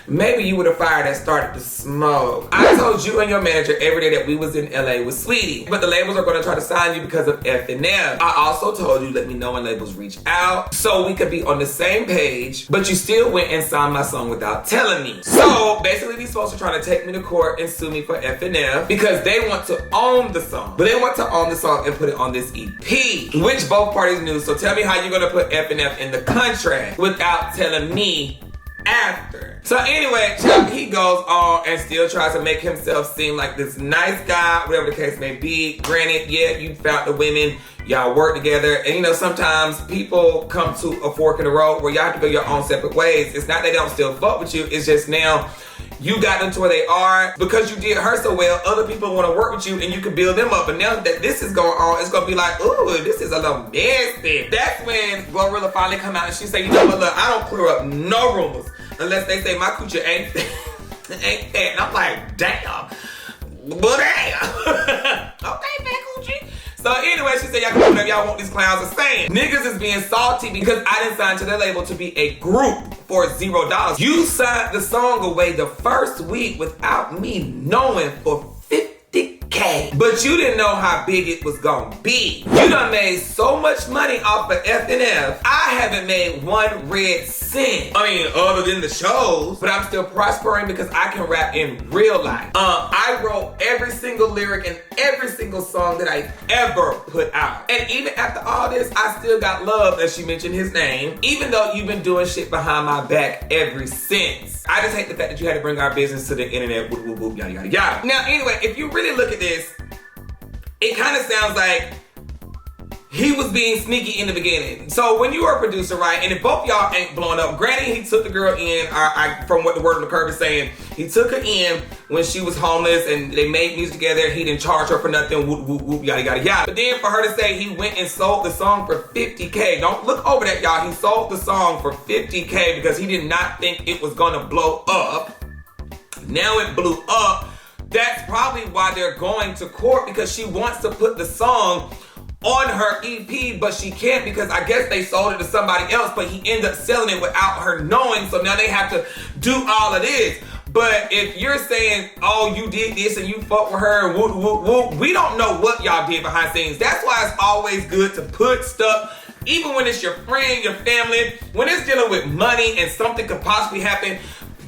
maybe you were the fire that started the smoke. I told you and your manager every day that we was in LA with Sweetie, but the labels are gonna try to sign you because of F&F. I also told you, let me know when labels reach out so we could be on the same page, but you still went and signed my song without telling me. So basically these folks are trying to take me to court and sue me for F&F because they want to own the song. But they want to own the song and put it on this EP, which both parties knew. So tell me how you're gonna put F&F in the contract without telling me after. So anyway, he goes on and still tries to make himself seem like this nice guy, whatever the case may be. Granted, yeah, you found the women, y'all work together, and you know, sometimes people come to a fork in the road where y'all have to go your own separate ways. It's not that they don't still fuck with you, it's just now you got them to where they are. Because you did her so well, other people want to work with you and you can build them up. But now that this is going on, it's going to be like, ooh, this is a little messy. That's when Glorilla finally come out and she say, you know what, look, I don't clear up no rumors unless they say my coochie ain't fat. And I'm like, damn. But damn. Okay, fat coochie. So anyway, she said, y'all can do whatever y'all want, these clowns are saying. Niggas is being salty because I didn't sign to their label to be a group for $0. You signed the song away the first week without me knowing for $50K. But you didn't know how big it was gonna be. You done made so much money off of F&F. I haven't made one red cent. I mean, other than the shows, but I'm still prospering because I can rap in real life. I wrote every single lyric and every single song that I ever put out. And even after all this, I still got love, as she mentioned his name, even though you've been doing shit behind my back ever since. I just hate the fact that you had to bring our business to the internet, whoop, whoop, whoop, yada, yada, yada. Now, anyway, if you really look at this, it kind of sounds like he was being sneaky in the beginning. So when you are a producer, right, and if both y'all ain't blown up, granted, he took the girl in, from what the word on the curve is saying, he took her in when she was homeless and they made music together. He didn't charge her for nothing, whoop, whoop, whoop, yada, yada, yada. But then for her to say he went and sold the song for $50K, don't look over that, y'all. He sold the song for $50K because he did not think it was gonna blow up. Now it blew up. That's probably why they're going to court, because she wants to put the song on her EP, but she can't because I guess they sold it to somebody else, but he ended up selling it without her knowing, so now they have to do all of this. But if you're saying, oh, you did this and you fucked with her and whoop, whoop, whoop, we don't know what y'all did behind scenes. That's why it's always good to put stuff, even when it's your friend, your family, when it's dealing with money and something could possibly happen,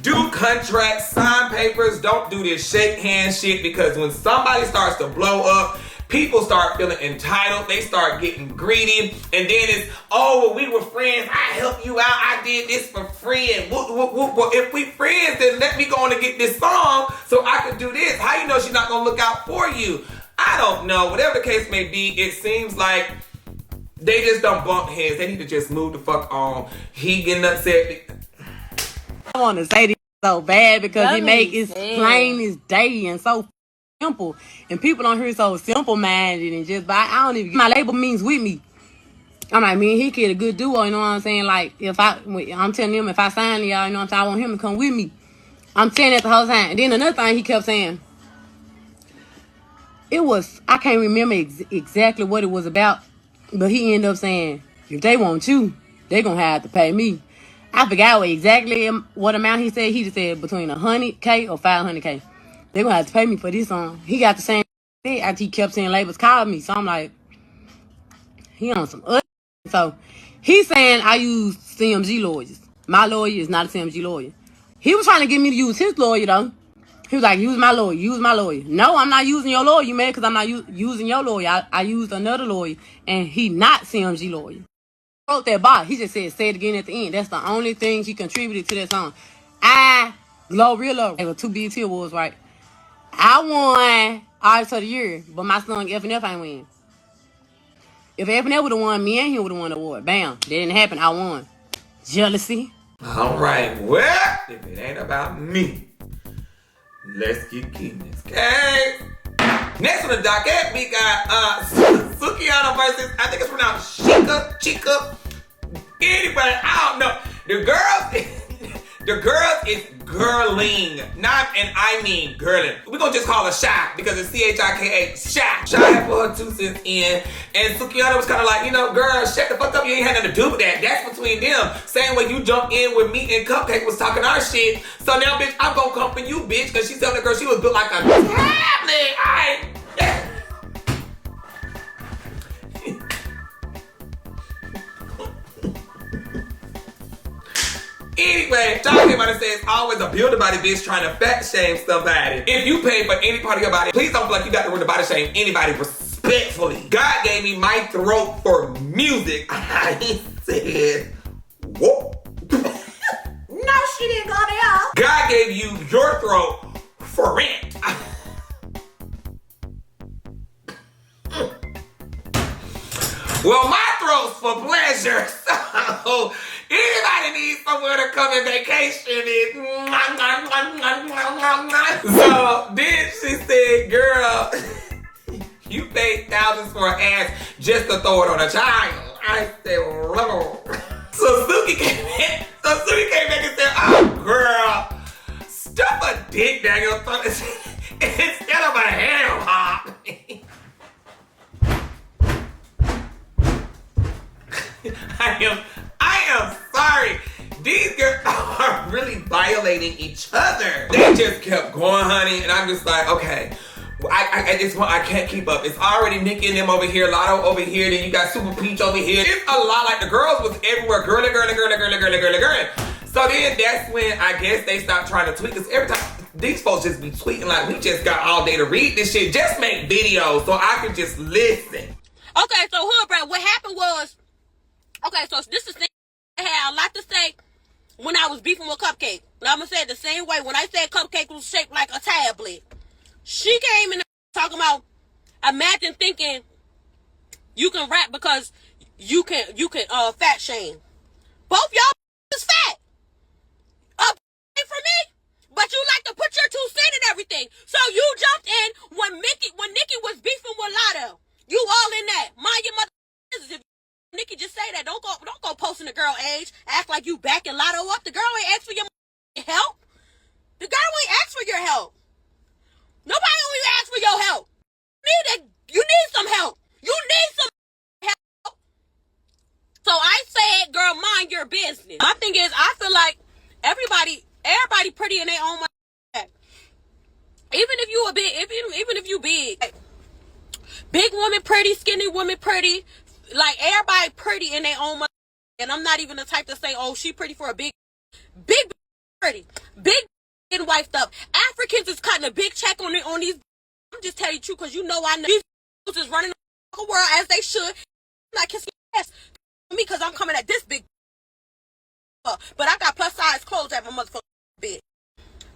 do contracts, sign papers, don't do this shake hand shit, because when somebody starts to blow up, people start feeling entitled, they start getting greedy, and then it's, oh, well, we were friends, I helped you out, I did this for free, and whoop, whoop, whoop. Well, if we friends, then let me go on and get this song so I can do this. How you know she's not gonna look out for you? I don't know. Whatever the case may be, it seems like they just don't bump heads. They need to just move the fuck on. He getting upset. I want to say this so bad because it make it plain as day and so simple, and people don't hear so simple minded and just buy. I don't even. My label means with me. I'm like, me and he kid a good duo. You know what I'm saying? Like I'm telling him if I sign y'all, you know what I'm saying, I want him to come with me. I'm saying that the whole time. And then another thing he kept saying, it was, I can't remember exactly what it was about, but he ended up saying, if they want you, they gonna have to pay me. I forgot what amount he said. He just said between $100K or $500K. They're gonna have to pay me for this song. He got the same thing after he kept saying labels called me. So I'm like, he on some other. So he's saying I use CMG lawyers. My lawyer is not a CMG lawyer. He was trying to get me to use his lawyer though. He was like, use my lawyer, use my lawyer. No, I'm not using your lawyer, you mad because I'm not using your lawyer. I used another lawyer and he not CMG lawyer. wrote that bar. He just said, say it again at the end. That's the only thing he contributed to that song. Real low. There were 2 BET Awards, right? I won Artist of the Year, but my song F and F ain't win. If F and F would have won, me and him would have won the award. Bam. That didn't happen. I won. Jealousy. All right, well, if it ain't about me, let's keep this, okay? Next on the docket, we got Suki versus, I think it's pronounced Chica. Anyway, I don't know. The girls is girling. And I mean girling. We're gonna just call her Shy because it's CHIKA, Shy. Shy had put her 2 cents in, and Sukiana was kind of like, you know, girl, shut the fuck up. You ain't had nothing to do with that. That's between them. Same way you jumped in with me and Cupcake was talking our shit. So now, bitch, I'm gonna come for you, bitch, because she's telling the girl she was built like a tablet. Anyway, John came out and said it's always a build body bitch trying to fat shame somebody. If you pay for any part of your body, please don't feel like you got the room to body shame anybody respectfully. God gave me my throat for music. I said, whoa. No, she didn't go there. God gave you your throat for rent. Well, my throat's for pleasure, so anybody needs somewhere to come and vacation is. So then she said, girl, you paid thousands for an ass just to throw it on a child. I said, whoa. So Suki came back and said, oh, girl, stuff a dick down your throat instead of a ham hock. I am sorry. These girls are really violating each other. They just kept going, honey, and I'm just like, okay. I can't keep up. It's already Nikki and them over here, Lotto over here, then you got Super Peach over here. It's a lot, like the girls was everywhere, girly. So then that's when I guess they stopped trying to tweet, because every time these folks just be tweeting like we just got all day to read this shit. Just make videos so I can just listen. Okay, so Hood Brat, what happened was, okay, so this is the thing I had a lot to say when I was beefing with Cupcake. And I'm going to say it the same way. When I said Cupcake was shaped like a tablet, she came in talking about, imagine thinking you can rap because you can fat shame. Both y'all is fat. For me, but you like to put your 2 cents in everything. So you jumped in when Nikki was beefing with Lotto. You all in that. Mind your mother business. If Nikki just say that, don't go posting the girl age. Act like you backing Lotto up. The girl ain't asked for your help. The girl ain't asked for your help. Nobody only asked for your help. You need some help. You need some help. So I said, girl, mind your business. My thing is, I feel like everybody pretty in their own mind. Even if you a big, even if you big, big woman pretty, skinny woman pretty, like everybody pretty in their own mind. And I'm not even the type to say, oh, she pretty for a big pretty, big getting wifed up. Africans is cutting a big check on these. I'm just telling you the truth, because you know I know these is running the world as they should. I'm not kissing your ass me because I'm coming at this big. But I got plus size clothes at my motherfucking bed.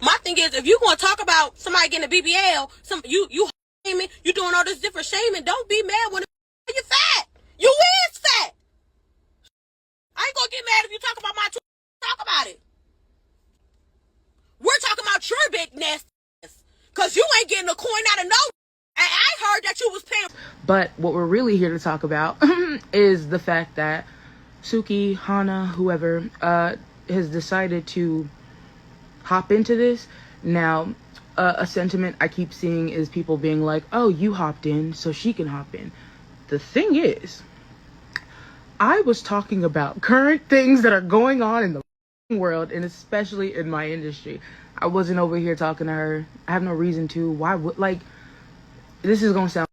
My thing is, if you gonna talk about somebody getting a BBL, you shaming, you doing all this different shaming, don't be mad when you're fat. You is fat. I ain't gonna get mad if you talk about my talk about it. We're talking about your big nastiness, cause you ain't getting a coin out of nowhere. And I heard that you was paying. But what we're really here to talk about is the fact that Suki, Hana, whoever, has decided to hop into this. Now, a sentiment I keep seeing is people being like, oh, you hopped in, so she can hop in. The thing is, I was talking about current things that are going on in the world, and especially in my industry. I wasn't over here talking to her. I have no reason to. Why would, like, this is gonna sound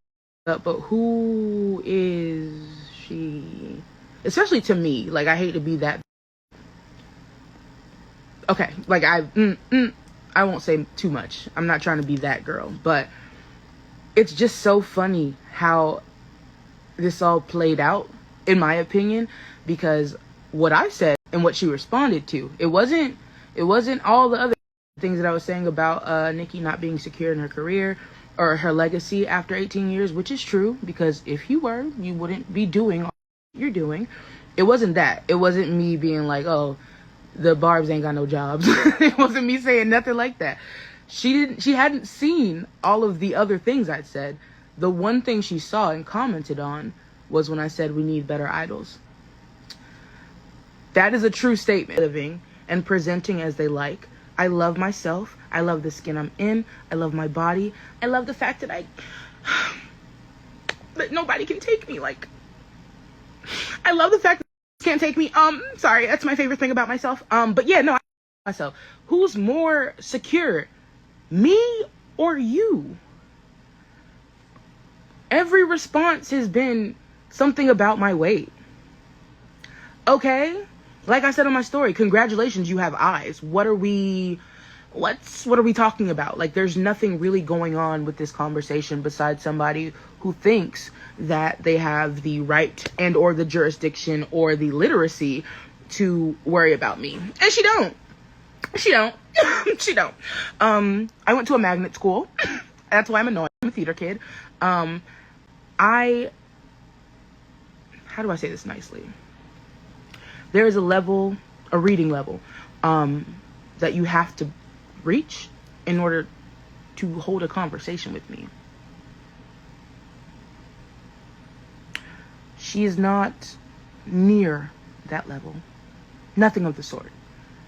up, but who is she? Especially to me, like, I hate to be that. Okay, like, I won't say too much. I'm not trying to be that girl, but it's just so funny how this all played out, in my opinion, because what I said and what she responded to, it wasn't all the other things that I was saying about Nikki not being secure in her career or her legacy after 18 years, which is true, because if you were, you wouldn't be doing all you're doing. It wasn't that. It wasn't me being like, oh, the Barbs ain't got no jobs. It wasn't me saying nothing like that. She hadn't seen all of the other things I'd said. The one thing she saw and commented on was when I said we need better idols. That is a true statement. Living and presenting as they like. I love myself. I love the skin I'm in. I love my body. I love the fact that that nobody can take me. Like, I love the fact that can't take me. Sorry, that's my favorite thing about myself. But yeah, no, I love myself. Who's more secure, me or you? Every response has been something about my weight. Okay? Like I said on my story, congratulations, you have eyes. What are we talking about? Like, there's nothing really going on with this conversation besides somebody who thinks that they have the right and or the jurisdiction or the literacy to worry about me. And she don't. She don't. I went to a magnet school. That's why I'm annoying. I'm a theater kid. How do I say this nicely? There is a reading level, that you have to reach in order to hold a conversation with me. She is not near that level. Nothing of the sort.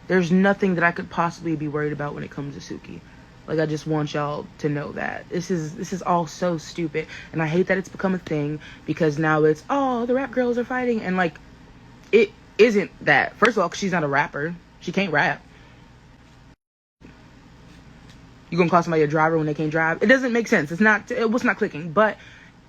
There's nothing that I could possibly be worried about when it comes to Suki. Like, I just want y'all to know that. This is all so stupid. And I hate that it's become a thing, because now it's, oh, the rap girls are fighting. And, like, it isn't that. First of all, 'cause she's not a rapper. She can't rap. You gonna call somebody a driver when they can't drive? It doesn't make sense. It was not clicking. But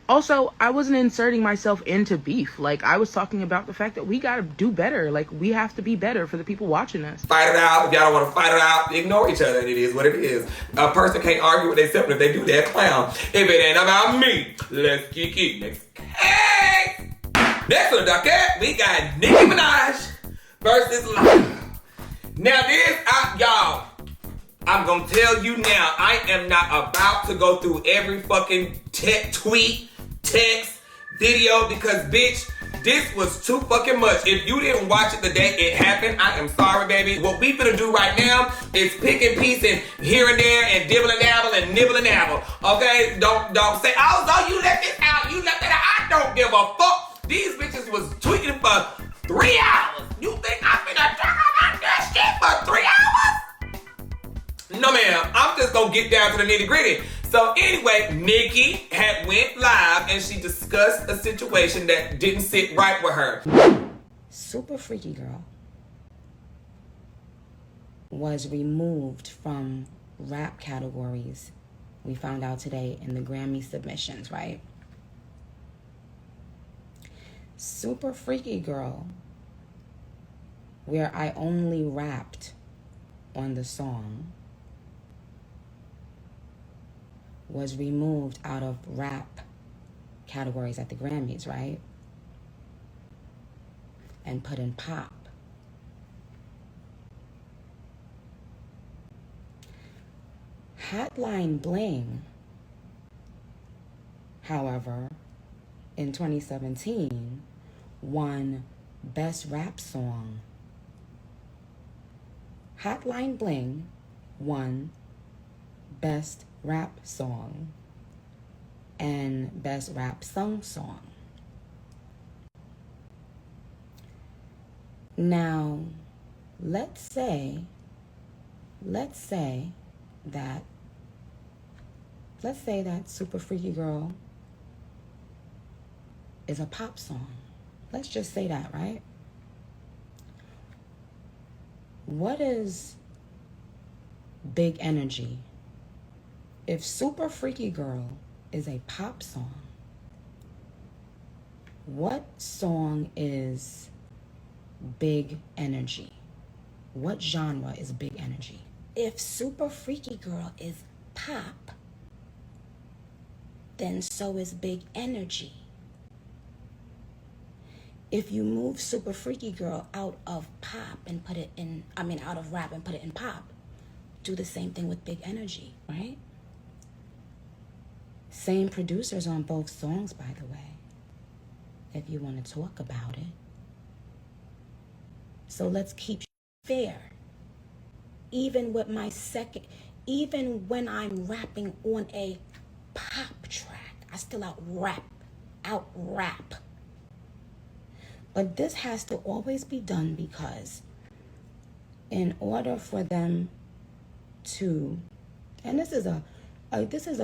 also, I wasn't inserting myself into beef. Like, I was talking about the fact that we gotta do better. Like, we have to be better for the people watching us. Fight it out. If y'all don't want to fight it out, ignore each other. It is what it is. A person can't argue with themselves if they do that clown. If it ain't about me, let's kick it. Next case. Next on the docket, we got Nicki Minaj versus LATTO. Now this, y'all, I'm gonna tell you now, I am not about to go through every fucking tweet, text, video, because bitch, this was too fucking much. If you didn't watch it the day it happened, I am sorry, baby. What we finna do right now is pick and piece and here and there and dibble and dabble and nibble and dabble. Okay? Don't say, oh, so you left this out, you left that out. I don't give a fuck. These bitches was tweeting for 3 hours. You think I'm finna talk about that shit for 3 hours? No, ma'am. I'm just gonna get down to the nitty gritty. So anyway, Nicki had went live and she discussed a situation that didn't sit right with her. Super Freaky Girl was removed from rap categories, we found out today, in the Grammy submissions, right? Super Freaky Girl, where I only rapped on the song, was removed out of rap categories at the Grammys, right? And put in pop. Hotline Bling, however, in 2017, won Best Rap Song. Hotline Bling won Best Rap Song and Best Rap Song. Now, let's say that Super Freaky Girl is a pop song. Let's just say that, right? What is Big Energy? If Super Freaky Girl is a pop song, what song is Big Energy? What genre is Big Energy? If Super Freaky Girl is pop, then so is Big Energy. if you move Super Freaky Girl out of pop and put it in, out of rap and put it in pop, do the same thing with Big Energy, right? Same producers on both songs, by the way, if you want to talk about it. So let's keep fair. Even with even when I'm rapping on a pop track, I still out rap. But this has to always be done because in order for them to, and this is a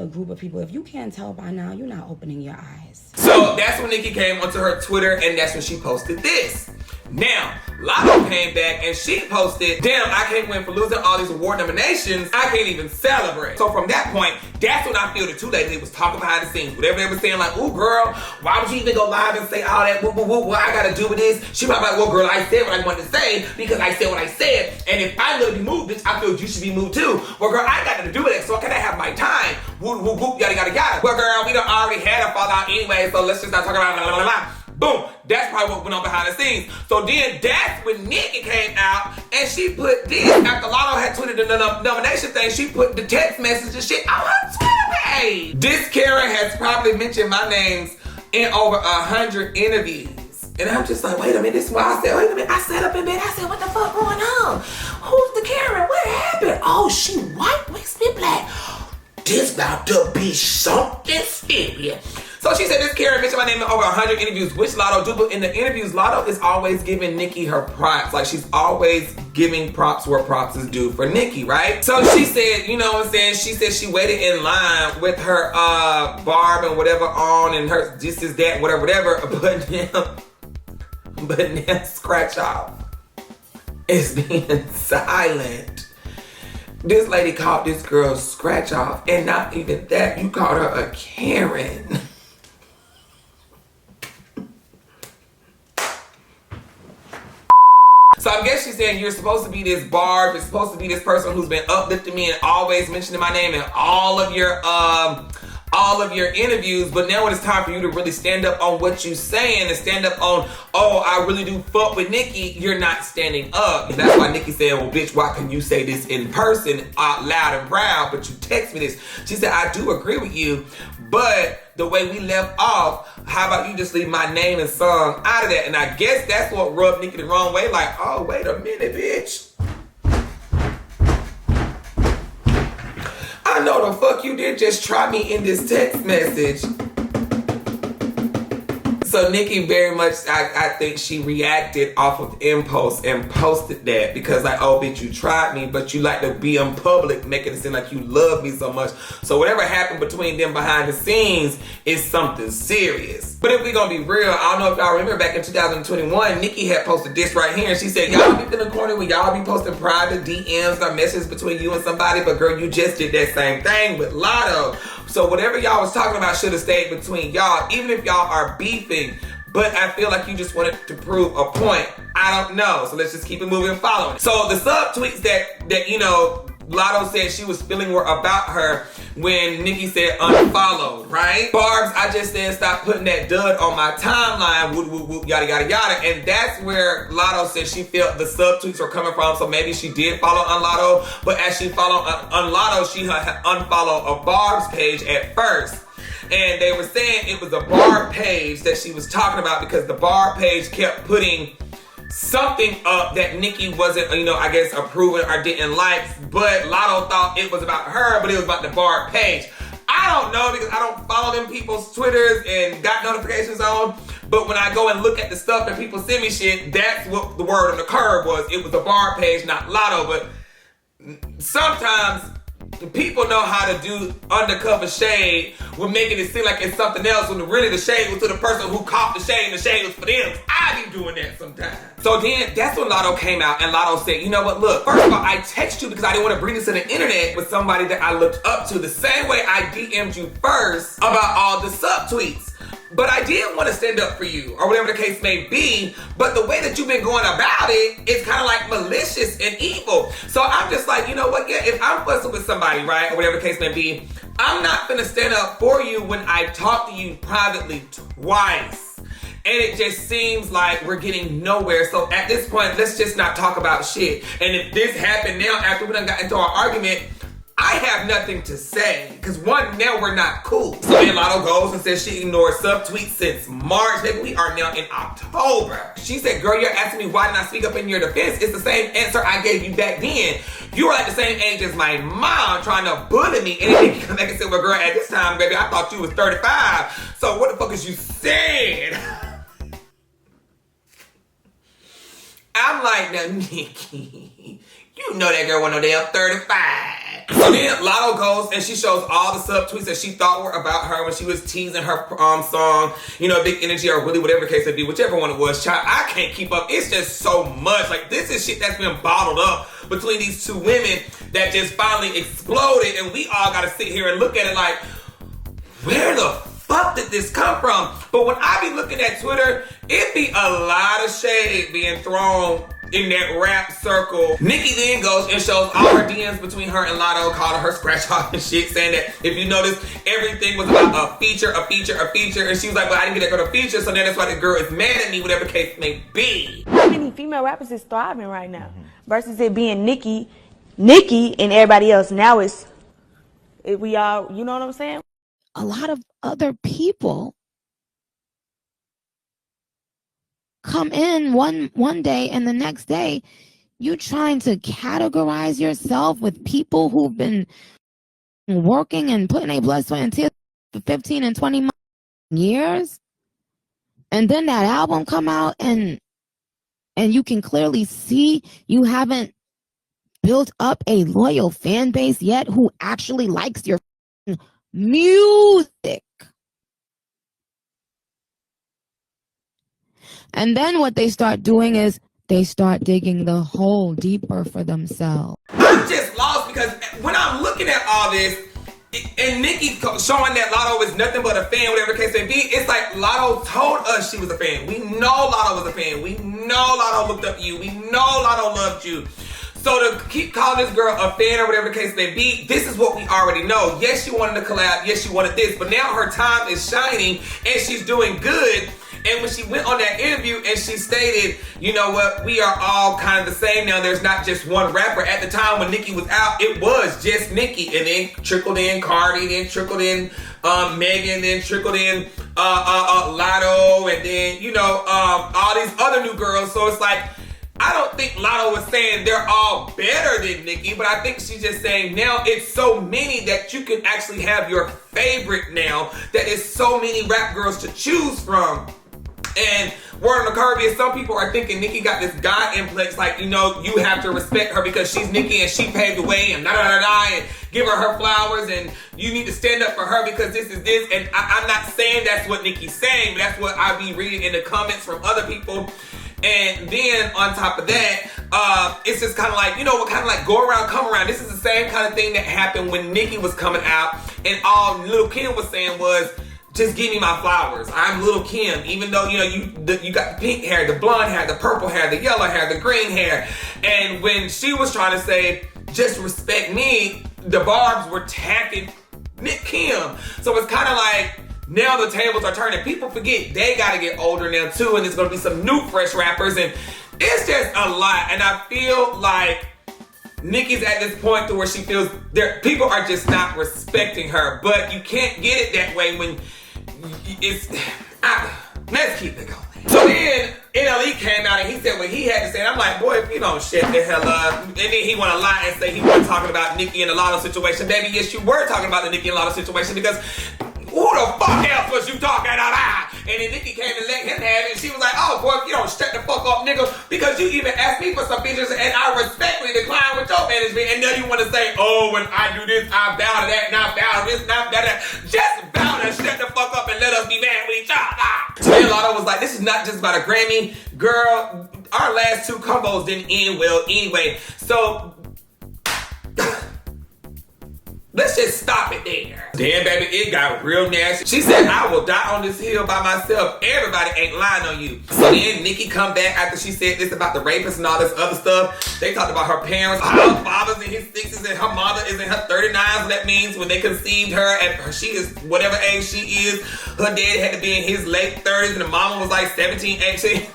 group of people, if you can't tell by now, you're not opening your eyes. So that's when Nicki came onto her Twitter, and that's when she posted this. Now, LATTO came back and she posted, damn, I can't win for losing all these award nominations. I can't even celebrate. So from that point, that's when I feel the two ladies was talking behind the scenes. Whatever they were saying, like, ooh, girl, why would you even go live and say all that? Woo, woo, woo, what I gotta do with this? She probably like, well, girl, I said what I wanted to say because I said what I said. And if I'm gonna be moved, bitch, I feel you should be moved too. Well, girl, I got to do with it, so can I have my time? Woo, woo, woo, yada, yada, yada. Well, girl, we done already had a fallout anyway, so let's just not talk about blah, blah, blah, blah. Boom. That's probably what went on behind the scenes. So then that's when Nicki came out and she put this, after LATTO had tweeted the nomination thing, she put the text message and shit on her Twitter page. This Karen has probably mentioned my names in over 100 interviews. And I'm just like, wait a minute, this is why I said, wait a minute, I sat up in bed, I said, what the fuck going on? Who's the Karen? What happened? Oh, she white, makes me black. This about to be something serious. So she said this Karen mentioned my name in over 100 interviews, which LATTO do, but in the interviews, LATTO is always giving Nicki her props. Like, she's always giving props where props is due for Nicki, right? So she said, you know what I'm saying, she said she waited in line with her barb and whatever on and her this is that, whatever, but now Scratch Off is being silent. This lady called this girl Scratch Off, and not even that, you called her a Karen. So I guess she's saying you're supposed to be this barb, you're supposed to be this person who's been uplifting me and always mentioning my name in all of your interviews, but now when it's time for you to really stand up on what you're saying and stand up on, oh, I really do fuck with Nicki, you're not standing up. And that's why Nicki said, well, bitch, why can you say this in person out loud and proud, but you text me this? She said, I do agree with you, but the way we left off, how about you just leave my name and song out of that? And I guess that's what rubbed Nicki the wrong way. Like, oh, wait a minute, bitch. I know the fuck you did just try me in this text message. So Nicki very much, I think she reacted off of impulse and posted that because like, oh bitch, you tried me, but you like to be in public, making it seem like you love me so much. So whatever happened between them behind the scenes is something serious. But if we gonna be real, I don't know if y'all remember back in 2021, Nicki had posted this right here and she said, y'all be in the corner where y'all be posting private DMs or messages between you and somebody, but girl, you just did that same thing with LATTO. So whatever y'all was talking about should have stayed between y'all, even if y'all are beefing. But I feel like you just wanted to prove a point. I don't know. So let's just keep it moving and following. So the subtweets that you know, LATTO said she was feeling were about her when Nicki said unfollowed, right? Barbs, I just said stop putting that dud on my timeline, whoop, whoop, whoop, yada, yada, yada. And that's where LATTO said she felt the subtweets were coming from. So maybe she did follow LATTO, but as she followed LATTO, she had unfollowed a Barb's page at first. And they were saying it was a Barb page that she was talking about because the Barb page kept putting something up that Nicki wasn't, you know, I guess approving or didn't like, but LATTO thought it was about her, but it was about the Barb page. I don't know because I don't follow them people's Twitters and got notifications on, but when I go and look at the stuff that people send me shit, that's what the word on the curb was. It was a Barb page, not LATTO, but sometimes people know how to do undercover shade with making it seem like it's something else when really the shade was to the person who caught the shade and the shade was for them. I be doing that sometimes. So then that's when LATTO came out and LATTO said, you know what, look, first of all, I text you because I didn't want to bring this to the internet with somebody that I looked up to the same way I DM'd you first about all the subtweets. But I did want to stand up for you, or whatever the case may be, but the way that you've been going about it is kind of like malicious and evil. So I'm just like, you know what, yeah, if I'm fussing with somebody, right, or whatever the case may be, I'm not gonna stand up for you when I talk to you privately twice. it just seems like we're getting nowhere. So at this point, let's just not talk about shit. And if this happened now after we done got into our argument, I have nothing to say. Because one, now we're not cool. So then Latto goes and says she ignored subtweets since March. Baby, we are now in October. She said, girl, you're asking me why didn't I speak up in your defense? It's the same answer I gave you back then. You were like the same age as my mom trying to bully me. And then you come back and say, well, girl, at this time, baby, I thought you was 35. So what the fuck is you saying? I'm like, now, Nikki, you know that girl wasn't no damn 35. So then Latto goes and she shows all the subtweets that she thought were about her when she was teasing her song, you know, Big Energy or Really, whatever case it be, whichever one it was. Child, I can't keep up. It's just so much. Like, this is shit that's been bottled up between these two women that just finally exploded, and we all gotta sit here and look at it like, where the fuck did this come from? But when I be looking at Twitter, it be a lot of shade being thrown in that rap circle. Nikki then goes and shows all her DMs between her and Latto, calling her scratch off and shit, saying that if you notice, everything was about a feature. And she was like, well, I didn't get that girl a feature, so now that's why the girl is mad at me, whatever case may be. How many female rappers is thriving right now versus it being Nikki and everybody else? Now we all, you know what I'm saying? A lot of other people come in one day and the next day you trying to categorize yourself with people who've been working and putting their blood, sweat, and tears for 15 and 20 years, and then that album come out and you can clearly see you haven't built up a loyal fan base yet who actually likes your music. And then what they start doing is they start digging the hole deeper for themselves. I'm just lost because when I'm looking at all this, and Nikki showing that Latto is nothing but a fan, whatever the case may be, it's like Latto told us she was a fan. We know Latto was a fan. We know Latto looked up you. We know Latto loved you. So to keep calling this girl a fan or whatever the case may be, this is what we already know. Yes, she wanted to collab. Yes, she wanted this. But now her time is shining and she's doing good. And when she went on that interview and she stated, you know what, we are all kind of the same now. There's not just one rapper. At the time when Nicki was out, it was just Nicki. And then trickled in Cardi, then trickled in Megan, then trickled in Latto, and then, you know, all these other new girls. So it's like, I don't think Latto was saying they're all better than Nicki, but I think she's just saying now it's so many that you can actually have your favorite now. That is so many rap girls to choose from. And word on the curb is some people are thinking Nicki got this God inflex, like, you know, you have to respect her because she's Nicki and she paved the way and and give her flowers and you need to stand up for her because this is this. And I'm not saying that's what Nicki's saying, but that's what I be reading in the comments from other people. And then on top of that, it's just kind of like, you know, what kind of like go around, come around. This is the same kind of thing that happened when Nicki was coming out and all Lil' Kim was saying was, just give me my flowers. I'm Lil' Kim. Even though, you know, you got the pink hair, the blonde hair, the purple hair, the yellow hair, the green hair. And when she was trying to say, just respect me, the barbs were attacking Nick Kim. So it's kind of like, now the tables are turning. People forget they got to get older now too. And there's going to be some new fresh rappers. And it's just a lot. And I feel like Nicki's at this point to where she feels people are just not respecting her. But you can't get it that way when let's keep it going. So then NLE came out and he said what he had to say. And I'm like, boy, if you don't shut the hell up. And then he want to lie and say he wasn't talking about Nicki and the Latto situation. Baby, yes, you were talking about the Nicki and Latto situation because who the fuck else was you talking about? And then Nicki came and let him have it. And she was like, oh, boy, if you don't shut the fuck up, nigga, because you even asked me for some features and I respectfully declined with your management. And now you want to say, oh, when I do this, I bow to that, and I bow to this, and I bow to that. Just bow to shut the fuck up and let us be mad with each other. So then Latto was like, this is not just about a Grammy. Girl, our last two combos didn't end well anyway. So Let's just stop it there. Then, baby, it got real nasty. She said, I will die on this hill by myself. Everybody ain't lying on you. So then Nikki come back after she said this about the rapist and all this other stuff. They talked about her parents. Her father's in his 60s and her mother is in her 39s. So that means when they conceived her, and she is whatever age she is, her dad had to be in his late 30s and the mama was like 17, 18.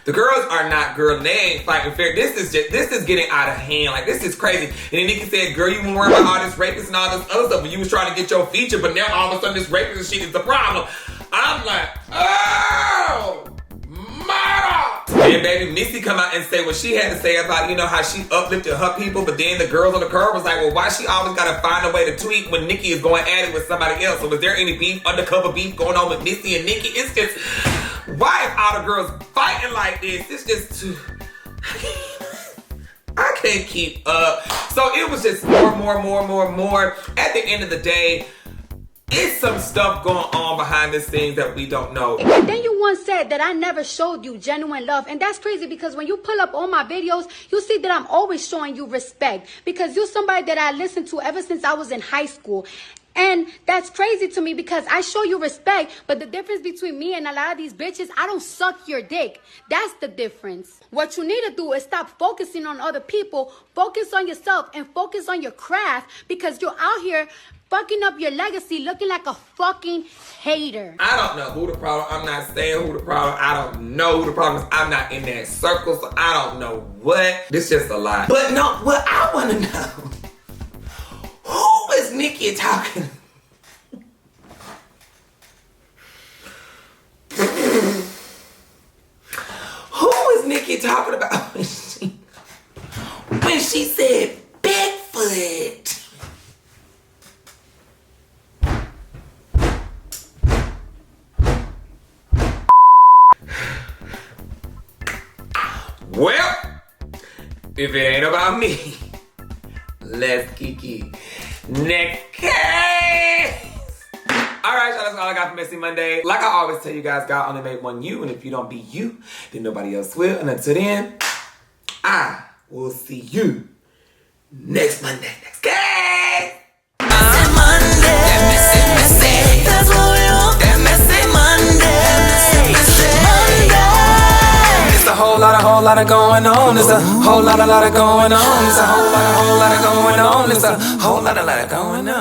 The girls are not girl and they ain't fighting fair. This is getting out of hand. Like, this is crazy. And then Nikki said, girl, you weren't worried about all this rapists and all this other stuff when you was trying to get your feature, but now all of a sudden this rapist and shit is the problem. I'm like, oh, murder. And baby, Missy come out and say what she had to say about, you know, how she uplifted her people, but then the girls on the curb was like, well, why she always gotta find a way to tweet when Nikki is going at it with somebody else? So was there any beef, undercover beef going on with Missy and Nikki? It's just, why is all the girls fighting like this? It's just too, I can't keep up. So it was just more. At the end of the day, it's some stuff going on behind the scenes that we don't know. And then you once said that I never showed you genuine love. And that's crazy because when you pull up all my videos, you see that I'm always showing you respect. Because you're somebody that I listened to ever since I was in high school. And that's crazy to me because I show you respect, but the difference between me and a lot of these bitches, I don't suck your dick. That's the difference. What you need to do is stop focusing on other people, focus on yourself, and focus on your craft because you're out here fucking up your legacy looking like a fucking hater. I don't know who the problem. I'm not saying who the problem. I don't know who the problem is. I'm not in that circle, so I don't know what. This is just a lot. But no, what I want to know, who is Nikki talking? Who is Nikki talking about when she said Bigfoot? Well, if it ain't about me, let's kiki. Next case. Alright, y'all, that's all I got for Messy Monday. Like I always tell you guys, God only made one you, and if you don't be you, then nobody else will. And until then, I will see you next Monday. Next case. Messy Monday. Messy. That's what we want. That Messy Monday. Messy Monday. It's a whole lot of going on. It's a whole lot of going on. It's a whole lot of going on. It's a whole lot of going on.